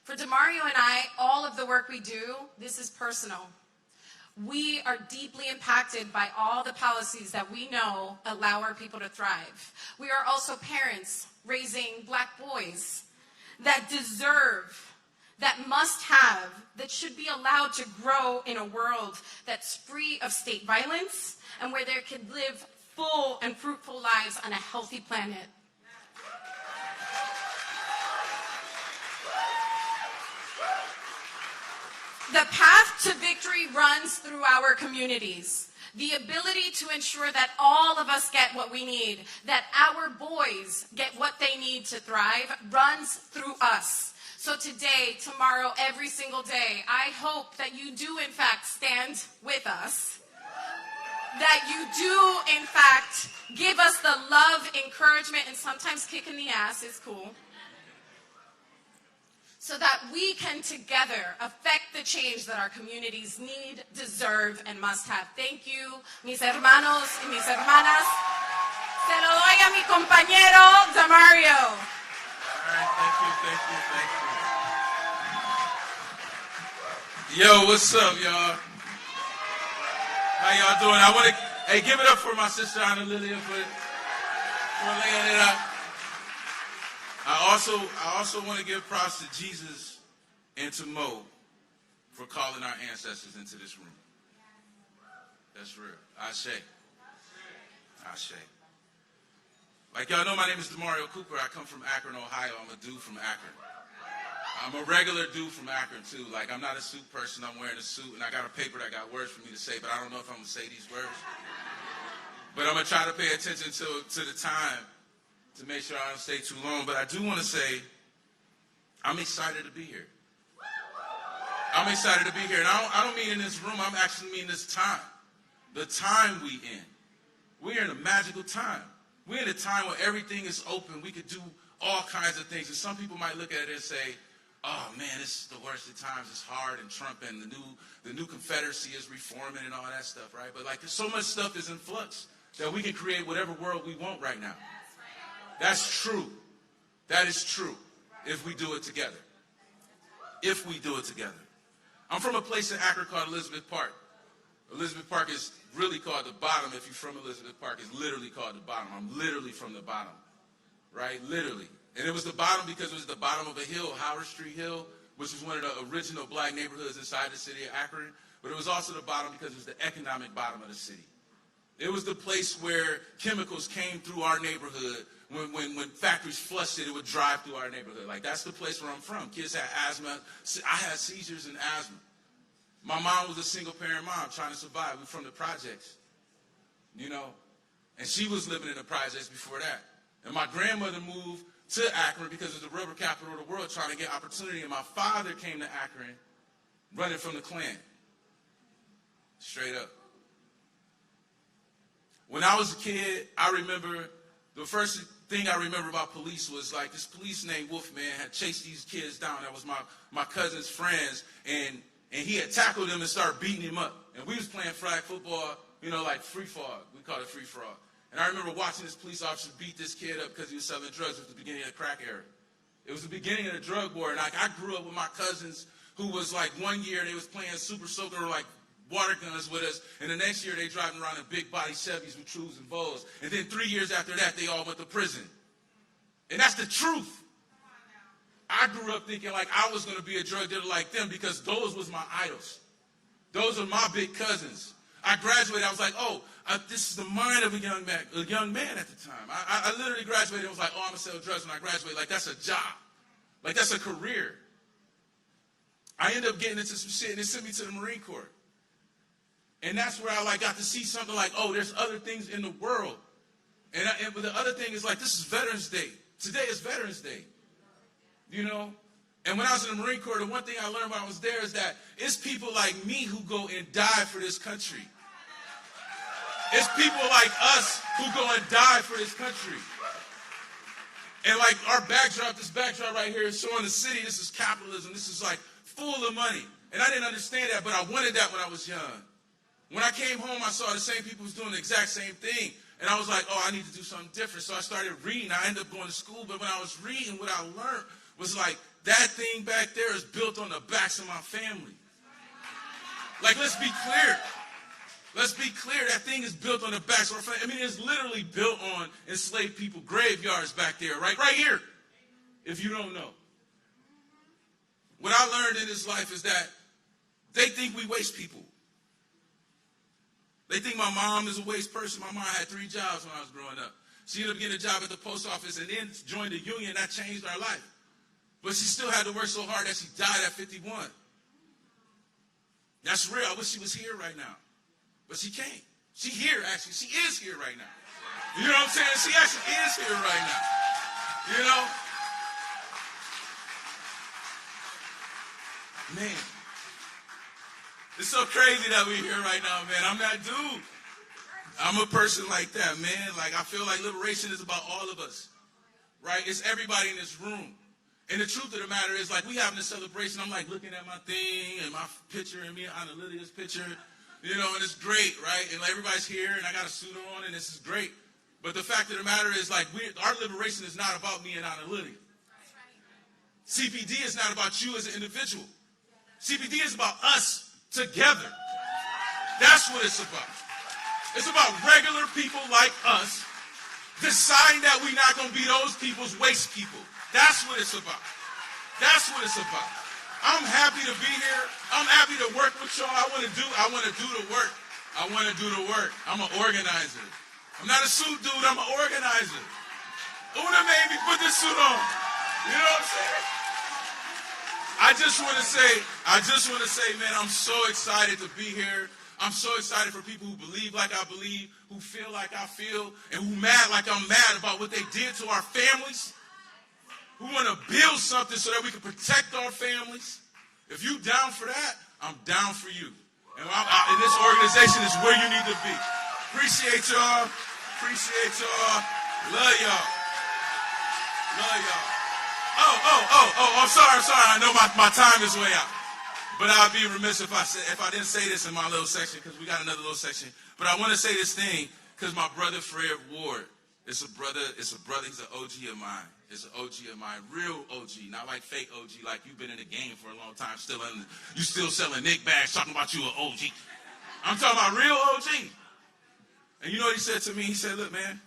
For Demario and I, all of the work we do, this is personal. We are deeply impacted by all the policies that we know allow our people to thrive. We are also parents raising Black boys that deserve, that must have, that should be allowed to grow in a world that's free of state violence and where they can live full and fruitful lives on a healthy planet. The path to victory runs through our communities. The ability to ensure that all of us get what we need, that our boys get what they need to thrive, runs through us. So today, tomorrow, every single day, I hope that you do, in fact, stand with us. That you do, in fact, give us the love, encouragement, and sometimes kick in the ass is cool. So that we can together affect the change that our communities need, deserve, and must have. Thank you, mis hermanos y mis hermanas. Se lo doy a mi compañero, Demario. All right, thank you. Yo, what's up, y'all? How y'all doing? I want to, hey, give it up for my sister Analilia for laying it out. I also want to give props to Jesus and to Mo for calling our ancestors into this room. That's real. Ashe. Ashe. Like y'all know, my name is Demario Cooper. I come from Akron, Ohio. I'm a dude from Akron. I'm a regular dude from Akron, too. Like, I'm not a suit person. I'm wearing a suit, and I got a paper that got words for me to say, but I don't know if I'm going to say these words. But I'm going to try to pay attention to the time to make sure I don't stay too long. But I do want to say, I'm excited to be here. I'm excited to be here. And I don't mean in this room. I'm actually mean this time. The time we in. We're in a magical time. We're in a time where everything is open. We could do all kinds of things. And some people might look at it and say, oh, man, this is the worst of times. It's hard, and Trump and the new Confederacy is reforming and all that stuff, right? But, like, so much stuff is in flux that we can create whatever world we want right now. That's true. That is true if we do it together. if we do it together. I'm from a place in Akron called Elizabeth Park. Elizabeth Park is really called the bottom. If you're from Elizabeth Park, it's literally called the bottom. I'm literally from the bottom, right? Literally. And it was the bottom because it was the bottom of a hill, Howard Street Hill, which was one of the original black neighborhoods inside the city of Akron. But it was also the bottom because it was the economic bottom of the city. It was the place where chemicals came through our neighborhood. When factories flushed it, it would drive through our neighborhood. Like, that's the place where I'm from. Kids had asthma. I had seizures and asthma. My mom was a single-parent mom trying to survive. We're from the projects, you know. And she was living in the projects before that. And my grandmother moved to Akron because it was the rubber capital of the world, trying to get opportunity. And my father came to Akron running from the Klan. Straight up. When I was a kid, I remember the first thing I remember about police was like this police named Wolfman had chased these kids down. That was my cousin's friends, and he had tackled them and started beating him up. And we was playing flag football, you know, like free fall. We called it free for all. And I remember watching this police officer beat this kid up because he was selling drugs. It was the beginning of the crack era. It was the beginning of the drug war. And like, I grew up with my cousins who was like 1 year they was playing Super Soaker or like water guns with us, and the next year they driving around in big body Chevys with Trues and Bows. And then 3 years after that, they all went to prison. And that's the truth. I grew up thinking like I was going to be a drug dealer like them because those was my idols. Those are my big cousins. I graduated, I was like, oh, this is the mind of a young man at the time. I literally graduated and was like, oh, I'm going to sell drugs when I graduate. Like, that's a job. Like, that's a career. I ended up getting into some shit, and it sent me to the Marine Corps. And that's where I like got to see something like, oh, there's other things in the world. But the other thing is like, this is Veterans Day. Today is Veterans Day. You know? And when I was in the Marine Corps, the one thing I learned while I was there is that it's people like me who go and die for this country. It's people like us who go and die for this country. And like our backdrop, this backdrop right here is showing the city. This is capitalism. This is like full of money. And I didn't understand that, but I wanted that when I was young. When I came home, I saw the same people who was doing the exact same thing. And I was like, oh, I need to do something different. So I started reading. I ended up going to school. But when I was reading, what I learned was like, that thing back there is built on the backs of my family. Like, let's be clear. Let's be clear. That thing is built on the backs of our family. I mean, it's literally built on enslaved people graveyards back there, right here, if you don't know. What I learned in this life is that they think we waste people. They think my mom is a waste person. My mom had 3 jobs when I was growing up. She ended up getting a job at the post office and then joined the union. That changed our life. But she still had to work so hard that she died at 51. That's real. I wish she was here right now. But she can't. She here, actually. She is here right now. You know what I'm saying? She actually is here right now. You know? Man. It's so crazy that we're here right now, man. I'm that dude. I'm a person like that, man. Like, I feel like liberation is about all of us, right? It's everybody in this room. And the truth of the matter is, like, we having a celebration. I'm, like, looking at my thing and my picture and me and Analia's picture, you know, and it's great, right? And like, everybody's here, and I got a suit on, and this is great. But the fact of the matter is, like, our liberation is not about me and Analilia. CPD is not about you as an individual. CPD is about us together. That's what it's about. It's about regular people like us deciding that we're not going to be those people's waste people. That's what it's about. That's what it's about. I'm happy to be here. I'm happy to work with y'all. I want to do the work. I want to do the work. I'm an organizer. I'm not a suit dude. I'm an organizer. Una made me put this suit on. You know what I'm saying? I just want to say, man, I'm so excited to be here. I'm so excited for people who believe like I believe, who feel like I feel, and who mad like I'm mad about what they did to our families, who want to build something so that we can protect our families. If you down for that, I'm down for you. And this organization is where you need to be. Appreciate y'all. Appreciate y'all. Love y'all. Love y'all. Oh, I'm sorry. I know my time is way out. But I'd be remiss if I didn't say this in my little section, because we got another little section. But I want to say this thing because my brother Fred Ward It's a brother, he's an OG of mine. It's an OG of mine, real OG, not like fake OG, like you've been in the game for a long time, you still selling Nick bags, talking about you an OG. I'm talking about real OG. And you know what he said to me? He said, look, man,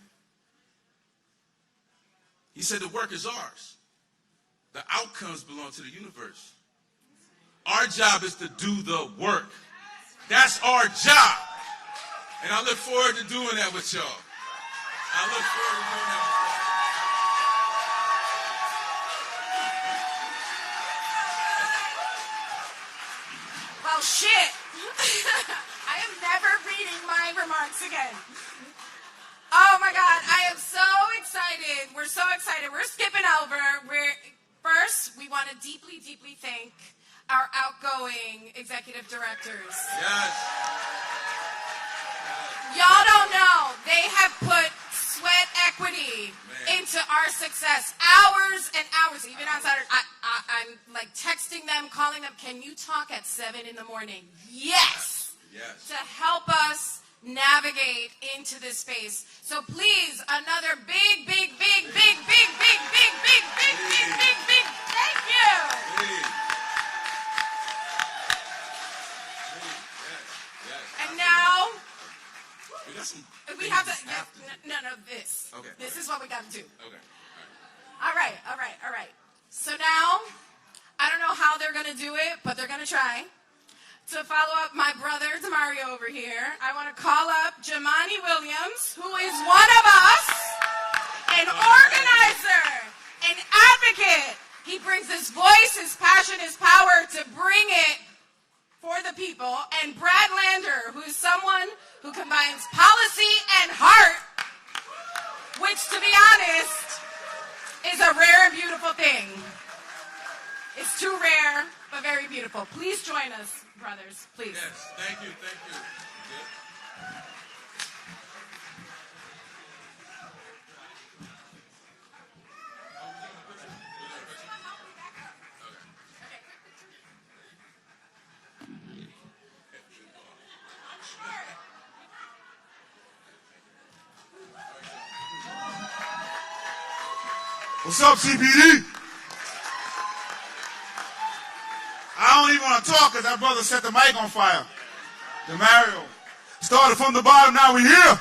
he said the work is ours. The outcomes belong to the universe. Our job is to do the work. That's our job. And I look forward to doing that with y'all. I look forward to doing that with y'all. Well, shit. I am never reading my remarks again. Oh my God, I am so excited. We're so excited. We're skipping over. First, we want to deeply, deeply thank our outgoing executive directors. Yes. Y'all don't know. They have put sweat equity into our success. Hours and hours, even on Saturday. I'm like texting them, calling them, can you talk at 7 in the morning? Yes. Yes. To help us navigate into this space. So please, another big, big, big, big, big, big, big, big, big, big, big, big, thank you. And now, we have to, no, this. Okay. This is what we got to do. Okay. All right. So now, I don't know how they're going to do it, but they're going to try. To follow up my brother, Demario, over here, I want to call up Jimani Williams, who is one of us, an organizer, an advocate. He brings his voice, his passion, his power to bring it for the people. And Brad Lander, who is someone who combines policy and heart, which, to be honest, is a rare and beautiful thing. It's too rare, but very beautiful. Please join us, brothers, please. Yes, thank you. What's up, CPD? I don't even want to talk because that brother set the mic on fire. Demario. Started from the bottom, now we're here.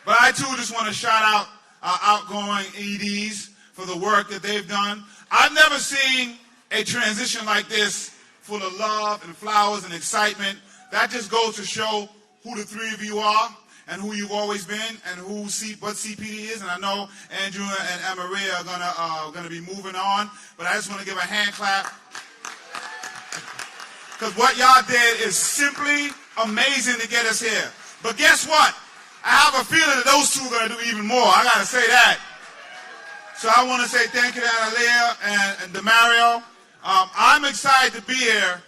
But I too just want to shout out our outgoing EDs for the work that they've done. I've never seen a transition like this full of love and flowers and excitement. That just goes to show who the three of you are and who you've always been and what CPD is. And I know Andrew and Maria are gonna be moving on, but I just want to give a hand clap because what y'all did is simply amazing to get us here. But guess what? I have a feeling that those two are gonna do even more. I gotta say that. So I want to say thank you to Analilia and DaMareo. I'm excited to be here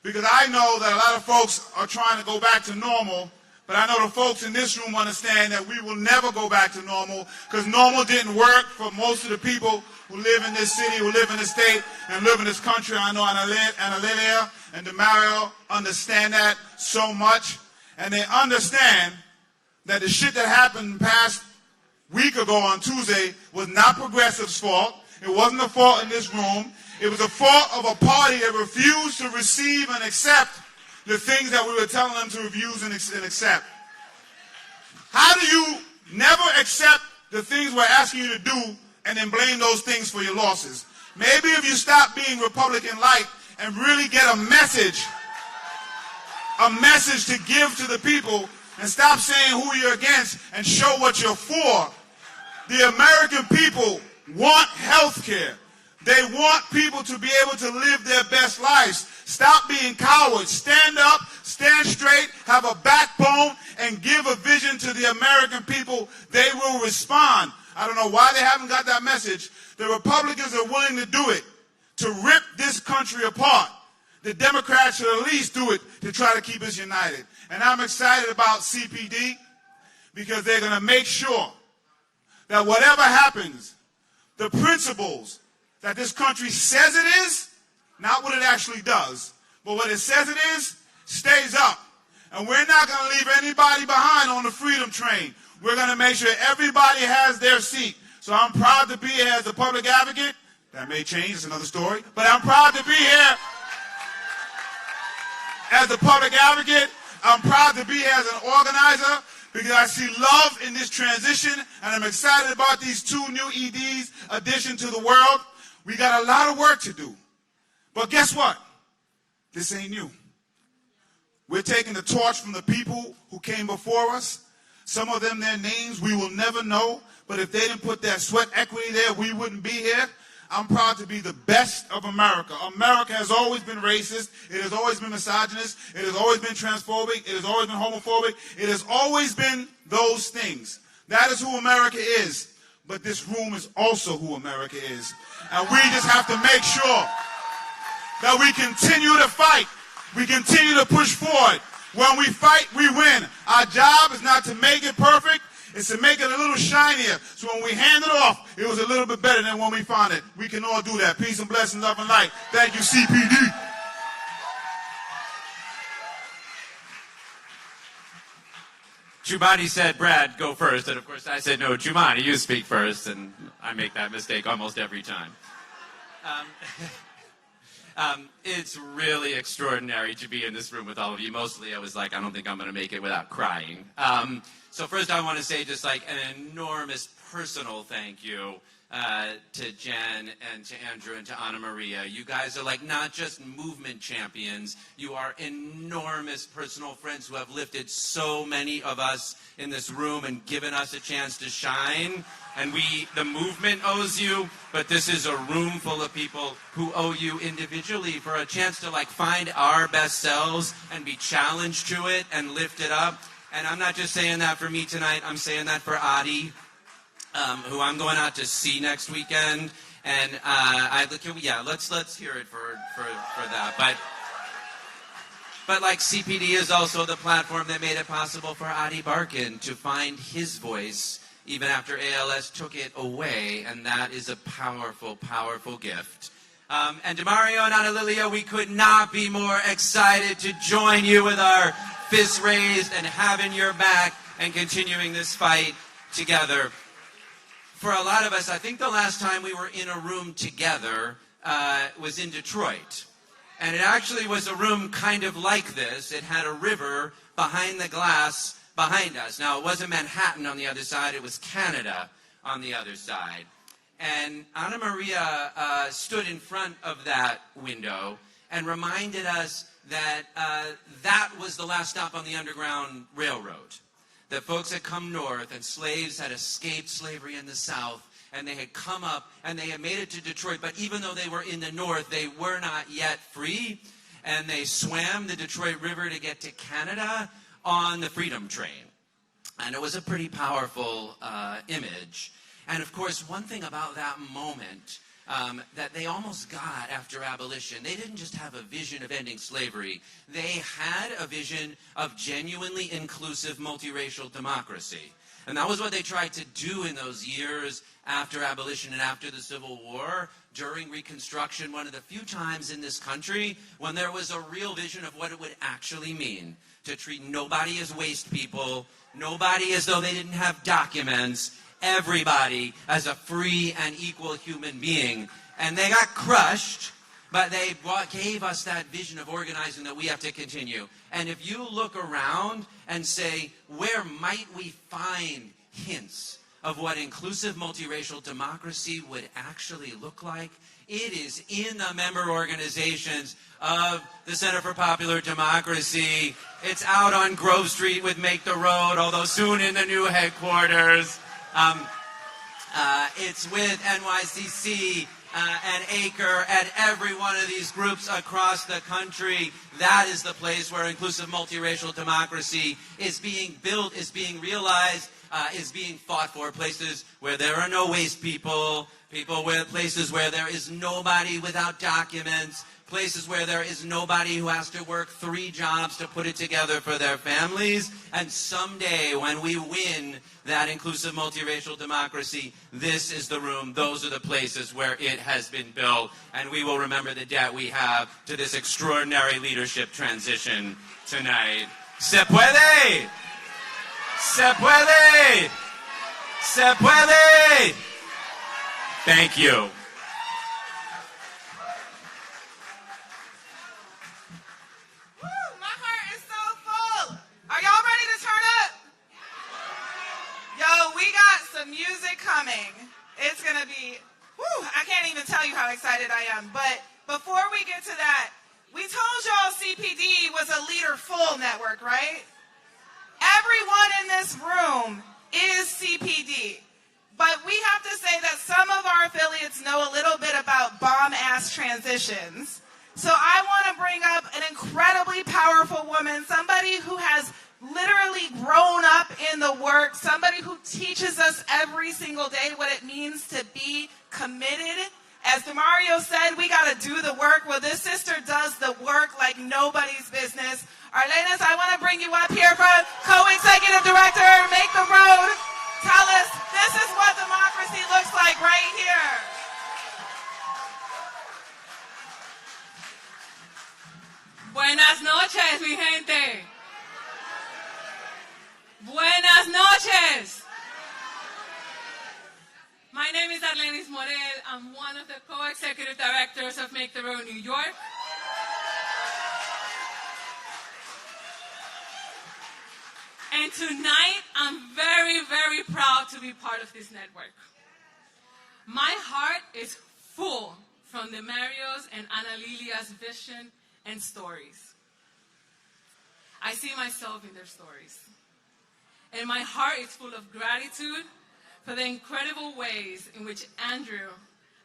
because I know that a lot of folks are trying to go back to normal. But I know the folks in this room understand that we will never go back to normal because normal didn't work for most of the people who live in this city, who live in this state, and live in this country. I know Analilia and DaMareo understand that so much. And they understand that the shit that happened past week ago on Tuesday was not Progressive's fault. It wasn't the fault in this room. It was the fault of a party that refused to receive and accept the things that we were telling them to refuse and accept. How do you never accept the things we're asking you to do and then blame those things for your losses? Maybe if you stop being Republican-like and really get a message to give to the people and stop saying who you're against and show what you're for. The American people want health care. They want people to be able to live their best lives. Stop being cowards. Stand up, stand straight, have a backbone, and give a vision to the American people. They will respond. I don't know why they haven't got that message. The Republicans are willing to do it, to rip this country apart. The Democrats should at least do it to try to keep us united. And I'm excited about CPD because they're going to make sure that whatever happens, the principles that this country says it is, not what it actually does, but what it says it is, stays up. And we're not going to leave anybody behind on the freedom train. We're going to make sure everybody has their seat. So I'm proud to be here as a public advocate. That may change, it's another story. But I'm proud to be here as a public advocate. I'm proud to be here as an organizer because I see love in this transition, and I'm excited about these 2 new EDs addition to the world. We got a lot of work to do. But guess what? This ain't new. We're taking the torch from the people who came before us. Some of them, their names we will never know, but if they didn't put that sweat equity there, we wouldn't be here. I'm proud to be the best of America. America has always been racist. It has always been misogynist. It has always been transphobic. It has always been homophobic. It has always been those things. That is who America is. But this room is also who America is. And we just have to make sure that we continue to fight. We continue to push forward. When we fight, we win. Our job is not to make it perfect. It's to make it a little shinier. So when we hand it off, it was a little bit better than when we found it. We can all do that. Peace and blessings, love and light. Thank you, CPD. Jimani said, Brad, go first. And of course I said, no, Jimani, you speak first. And I make that mistake almost every time. It's really extraordinary to be in this room with all of you. Mostly I was like, I don't think I'm going to make it without crying. So first I want to say just like an enormous personal thank you to Jen and to Andrew and to Anna Maria. You guys are like not just movement champions. You are enormous personal friends who have lifted so many of us in this room and given us a chance to shine. And the movement owes you, but this is a room full of people who owe you individually for a chance to like find our best selves and be challenged to it and lift it up. And I'm not just saying that for me tonight, I'm saying that for Adi, who I'm going out to see next weekend. And let's hear it for that. But like CPD is also the platform that made it possible for Adi Barkin to find his voice even after ALS took it away, and that is a powerful, powerful gift. And Demario and Analilia, we could not be more excited to join you with our fists raised and having your back and continuing this fight together. For a lot of us, I think the last time we were in a room together was in Detroit. And it actually was a room kind of like this. It had a river behind the glass behind us. Now, it wasn't Manhattan on the other side. It was Canada on the other side. And Anna Maria stood in front of that window and reminded us that that was the last stop on the Underground Railroad. That folks had come north and slaves had escaped slavery in the South, and they had come up and they had made it to Detroit. But even though they were in the north, they were not yet free. And they swam the Detroit River to get to Canada on the Freedom Train. And it was a pretty powerful image. And of course, one thing about that moment that they almost got after abolition, they didn't just have a vision of ending slavery. They had a vision of genuinely inclusive multiracial democracy. And that was what they tried to do in those years after abolition and after the Civil War, during Reconstruction, one of the few times in this country when there was a real vision of what it would actually mean to treat nobody as waste people, nobody as though they didn't have documents, everybody as a free and equal human being. And they got crushed, but they gave us that vision of organizing that we have to continue. And if you look around and say, where might we find hints of what inclusive multiracial democracy would actually look like, it is in the member organizations of the Center for Popular Democracy. It's out on Grove Street with Make the Road, although soon in the new headquarters. It's with NYCC and ACRE and every one of these groups across the country. That is the place where inclusive multiracial democracy is being built, is being realized, is being fought for. Places where there are no waste people, places where there is nobody without documents, places where there is nobody who has to work 3 jobs to put it together for their families. And someday when we win that inclusive multiracial democracy, this is the room, those are the places where it has been built. And we will remember the debt we have to this extraordinary leadership transition tonight. Se puede! Se puede! Se puede! Thank you. My heart is so full. Are y'all ready to turn up? Yo, we got some music coming. It's going to be, I can't even tell you how excited I am. But before we get to that, we told y'all CPD was a leader full network, right? Everyone in this room is CPD. But we have to say that some of our affiliates know a little bit about bomb-ass transitions. So I want to bring up an incredibly powerful woman, somebody who has literally grown up in the work, somebody who teaches us every single day what it means to be committed. As Demario said, we got to do the work. Well, this sister does the work like nobody's business. Arlenis, I want to bring you up here for co-executive director, Make the Road. Tell us, this is what democracy looks like right here. Buenas noches, mi gente. Buenas noches. My name is Arlenis Morel. I'm one of the co-executive directors of Make the Road New York. And tonight, I'm very, very proud to be part of this network. My heart is full from Demario's and Analilia's vision and stories. I see myself in their stories. And my heart is full of gratitude for the incredible ways in which Andrew,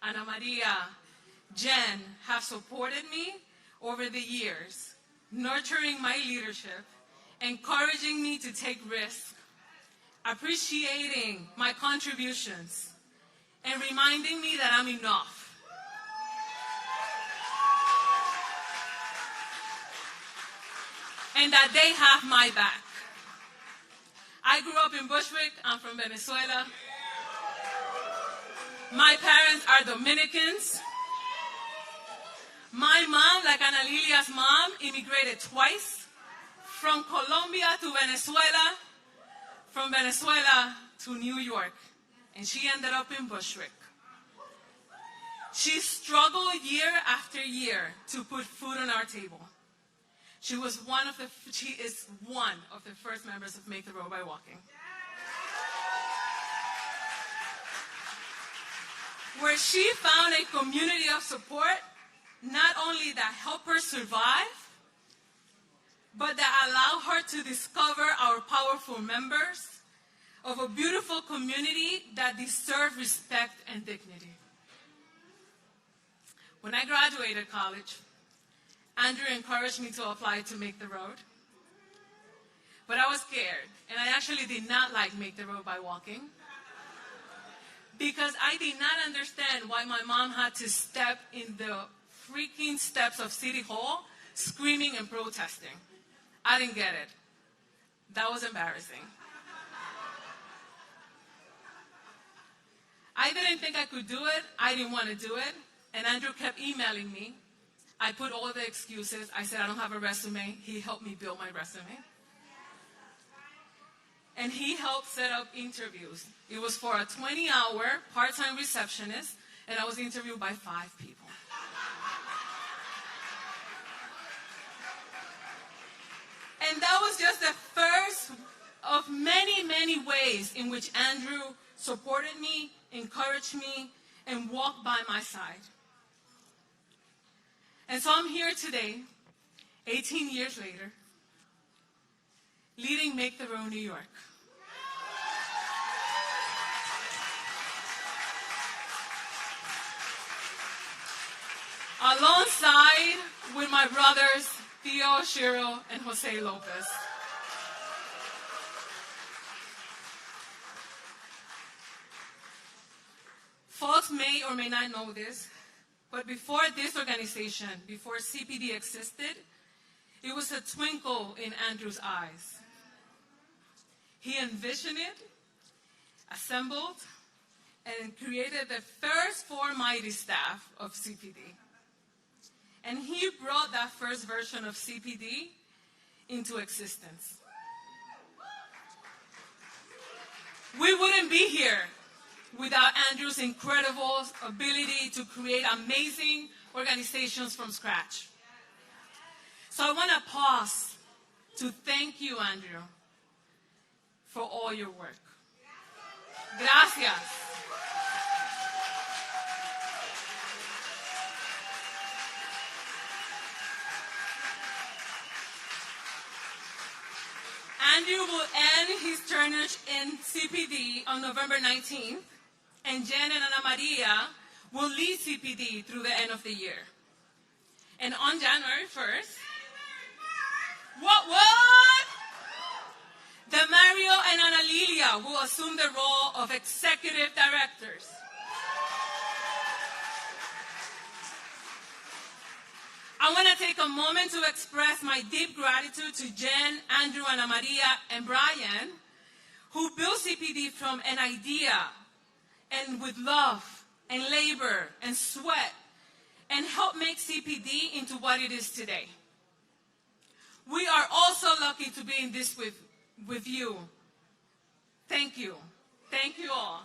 Ana Maria, Jen have supported me over the years, nurturing my leadership, encouraging me to take risks, appreciating my contributions, and reminding me that I'm enough. And that they have my back. I grew up in Bushwick. I'm from Venezuela. My parents are Dominicans. My mom, like Analilia's mom, immigrated twice from Colombia to Venezuela, from Venezuela to New York, and she ended up in Bushwick. She struggled year after year to put food on our table. She is one of the first members of Make the Road by Walking. Where she found a community of support, not only that helped her survive, but that allowed her to discover our powerful members of a beautiful community that deserve respect and dignity. When I graduated college, Andrew encouraged me to apply to Make the Road. But I was scared, and I actually did not like Make the Road by Walking, because I did not understand why my mom had to step in the freaking steps of City Hall screaming and protesting. I didn't get it. That was embarrassing. I didn't think I could do it. I didn't want to do it. And Andrew kept emailing me. I put all the excuses. I said, I don't have a resume. He helped me build my resume. And he helped set up interviews. It was for a 20-hour part-time receptionist, and I was interviewed by 5 people. And that was just the first of many, many ways in which Andrew supported me, encouraged me, and walked by my side. And so I'm here today, 18 years later, leading Make the Road New York. Alongside with my brothers, Theo, Shiro, and Jose Lopez. Folks may or may not know this, but before this organization, before CPD existed, it was a twinkle in Andrew's eyes. He envisioned it, assembled, and created the first 4 mighty staff of CPD. And he brought that first version of CPD into existence. We wouldn't be here without Andrew's incredible ability to create amazing organizations from scratch. So I want to pause to thank you, Andrew, for all your work. Gracias. Andrew will end his term in CPD on November 19th, and Jen and Ana Maria will lead CPD through the end of the year. And on January 1st, what? Demario and Analilia will assume the role of executive directors. I want to take a moment to express my deep gratitude to Jen, Andrew, Ana Maria, and Brian, who built CPD from an idea and with love and labor and sweat, and helped make CPD into what it is today. We are also lucky to be in this with you. Thank you. Thank you all.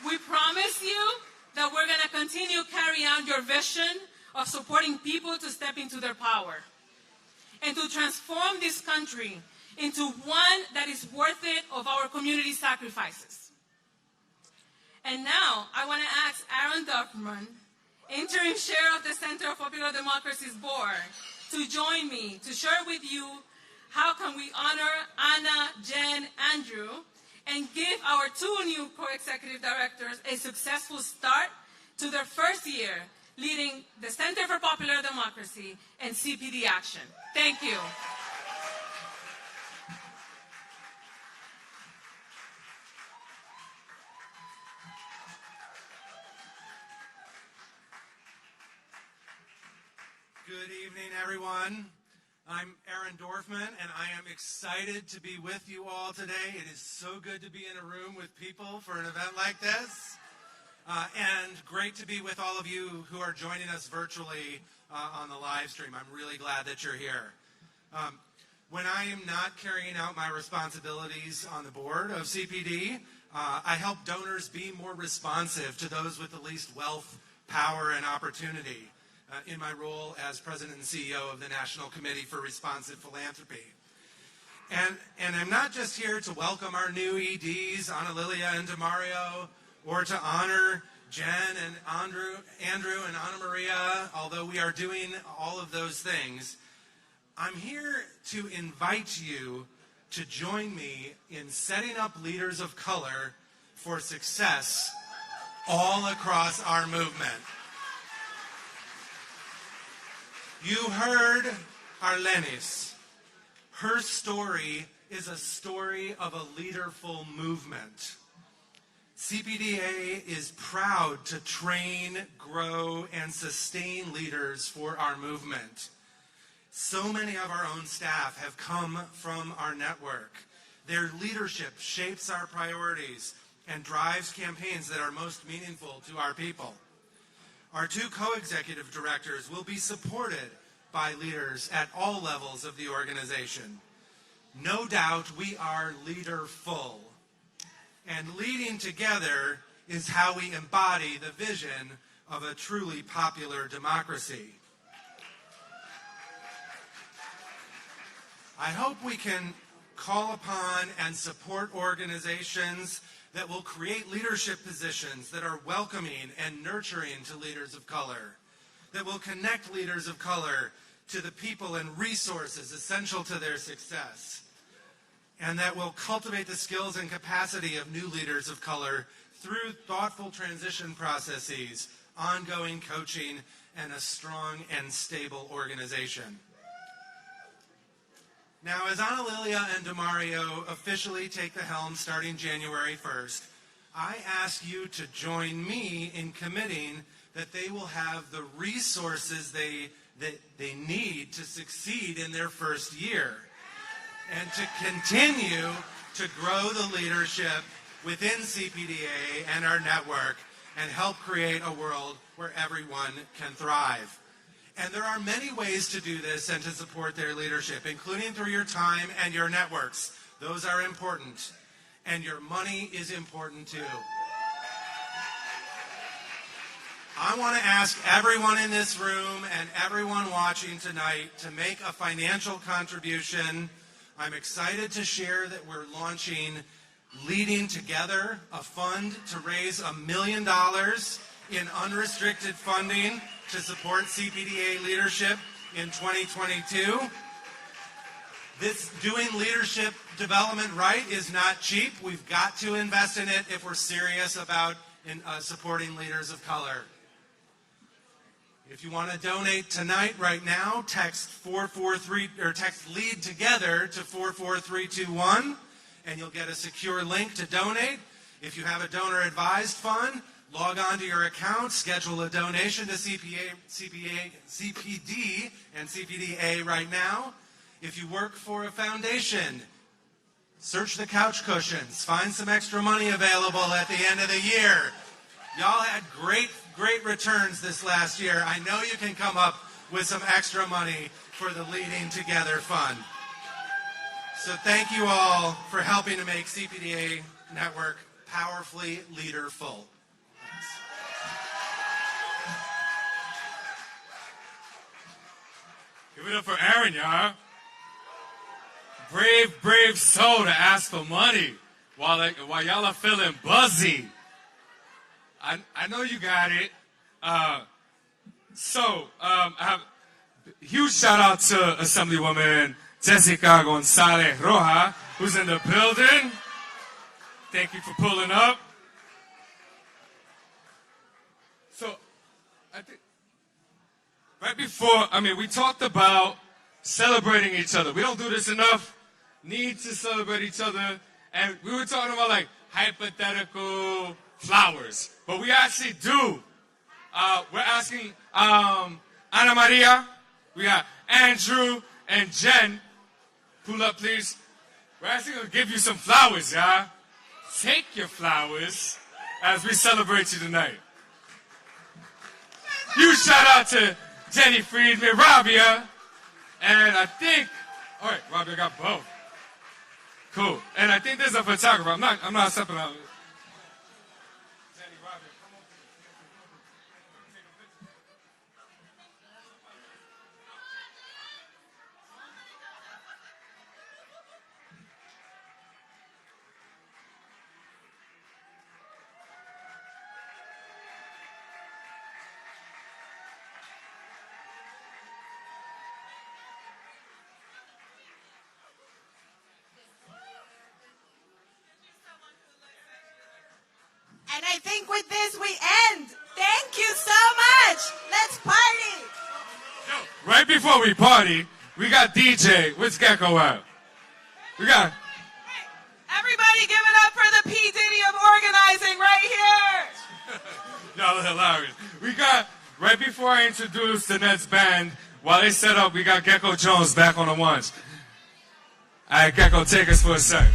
We promise you that we're going to continue carrying out your vision of supporting people to step into their power and to transform this country into one that is worth it of our community sacrifices. And now I want to ask Erin Dorfman, interim chair of the Center for Popular Democracy's board, to join me to share with you how can we honor Ana, Jen, Andrew, and give our two new co-executive directors a successful start to their first year leading the Center for Popular Democracy and CPD Action. Thank you. Good evening, everyone. I'm Erin Dorfman, and I am excited to be with you all today. It is so good to be in a room with people for an event like this, and great to be with all of you who are joining us virtually on the live stream. I'm really glad that you're here. When I am not carrying out my responsibilities on the board of CPD, I help donors be more responsive to those with the least wealth, power, and opportunity. In my role as President and CEO of the National Committee for Responsive Philanthropy. And I'm not just here to welcome our new EDs, Analilia and DaMareo, or to honor Jen and Andrew and Ana Maria, although we are doing all of those things. I'm here to invite you to join me in setting up leaders of color for success all across our movement. You heard Arlenis. Her story is a story of a leaderful movement. CPDA is proud to train, grow, and sustain leaders for our movement. So many of our own staff have come from our network. Their leadership shapes our priorities and drives campaigns that are most meaningful to our people. Our two co-executive directors will be supported by leaders at all levels of the organization. No doubt we are leaderful. And leading together is how we embody the vision of a truly popular democracy. I hope we can call upon and support organizations that will create leadership positions that are welcoming and nurturing to leaders of color, that will connect leaders of color to the people and resources essential to their success, and that will cultivate the skills and capacity of new leaders of color through thoughtful transition processes, ongoing coaching, and a strong and stable organization. Now, as Analilia and DaMareo officially take the helm starting January 1st, I ask you to join me in committing that they will have the resources they need to succeed in their first year and to continue to grow the leadership within CPDA and our network and help create a world where everyone can thrive. And there are many ways to do this and to support their leadership, including through your time and your networks. Those are important. And your money is important too. I want to ask everyone in this room and everyone watching tonight to make a financial contribution. I'm excited to share that we're launching Leading Together, a fund to raise $1 million in unrestricted funding to support CPDA leadership in 2022. This doing leadership development right is not cheap. We've got to invest in it if we're serious about supporting leaders of color. If you want to donate tonight, right now, text 443 or text LEAD TOGETHER to 44321, and you'll get a secure link to donate. If you have a donor-advised fund, log on to your account, schedule a donation to CPD and CPDA right now. If you work for a foundation, search the couch cushions, find some extra money available at the end of the year. Y'all had great returns this last year. I know you can come up with some extra money for the Leading Together Fund. So thank you all for helping to make CPDA Network powerfully leaderful. Thanks. Give it up for Erin, y'all. Brave soul to ask for money while y'all are feeling buzzy. I know you got it. I have a huge shout out to Assemblywoman Jessica Gonzalez Roja, who's in the building. Thank you for pulling up. So, I think right before, we talked about celebrating each other. We don't do this enough. Need to celebrate each other. And we were talking about like hypothetical flowers, but we actually do. We're asking Ana Maria, we got Andrew and Jen. Pull up, please. We're asking them to give you some flowers, y'all. Take your flowers as we celebrate you tonight. Huge shout out to Jenny Friedman, Rabia, and I think, all right, Rabia got both. Cool. And I think there's a photographer. I'm not stepping out. And I think with this we end. Thank you so much. Let's party. Yo, right before we party, we got DJ. Where's Gecko at? We got... Everybody give it up for the P. Diddy of organizing right here. Y'all are hilarious. We got, right before I introduce the next band, while they set up, we got Gecko Jones back on the ones. All right, Gecko, take us for a sec.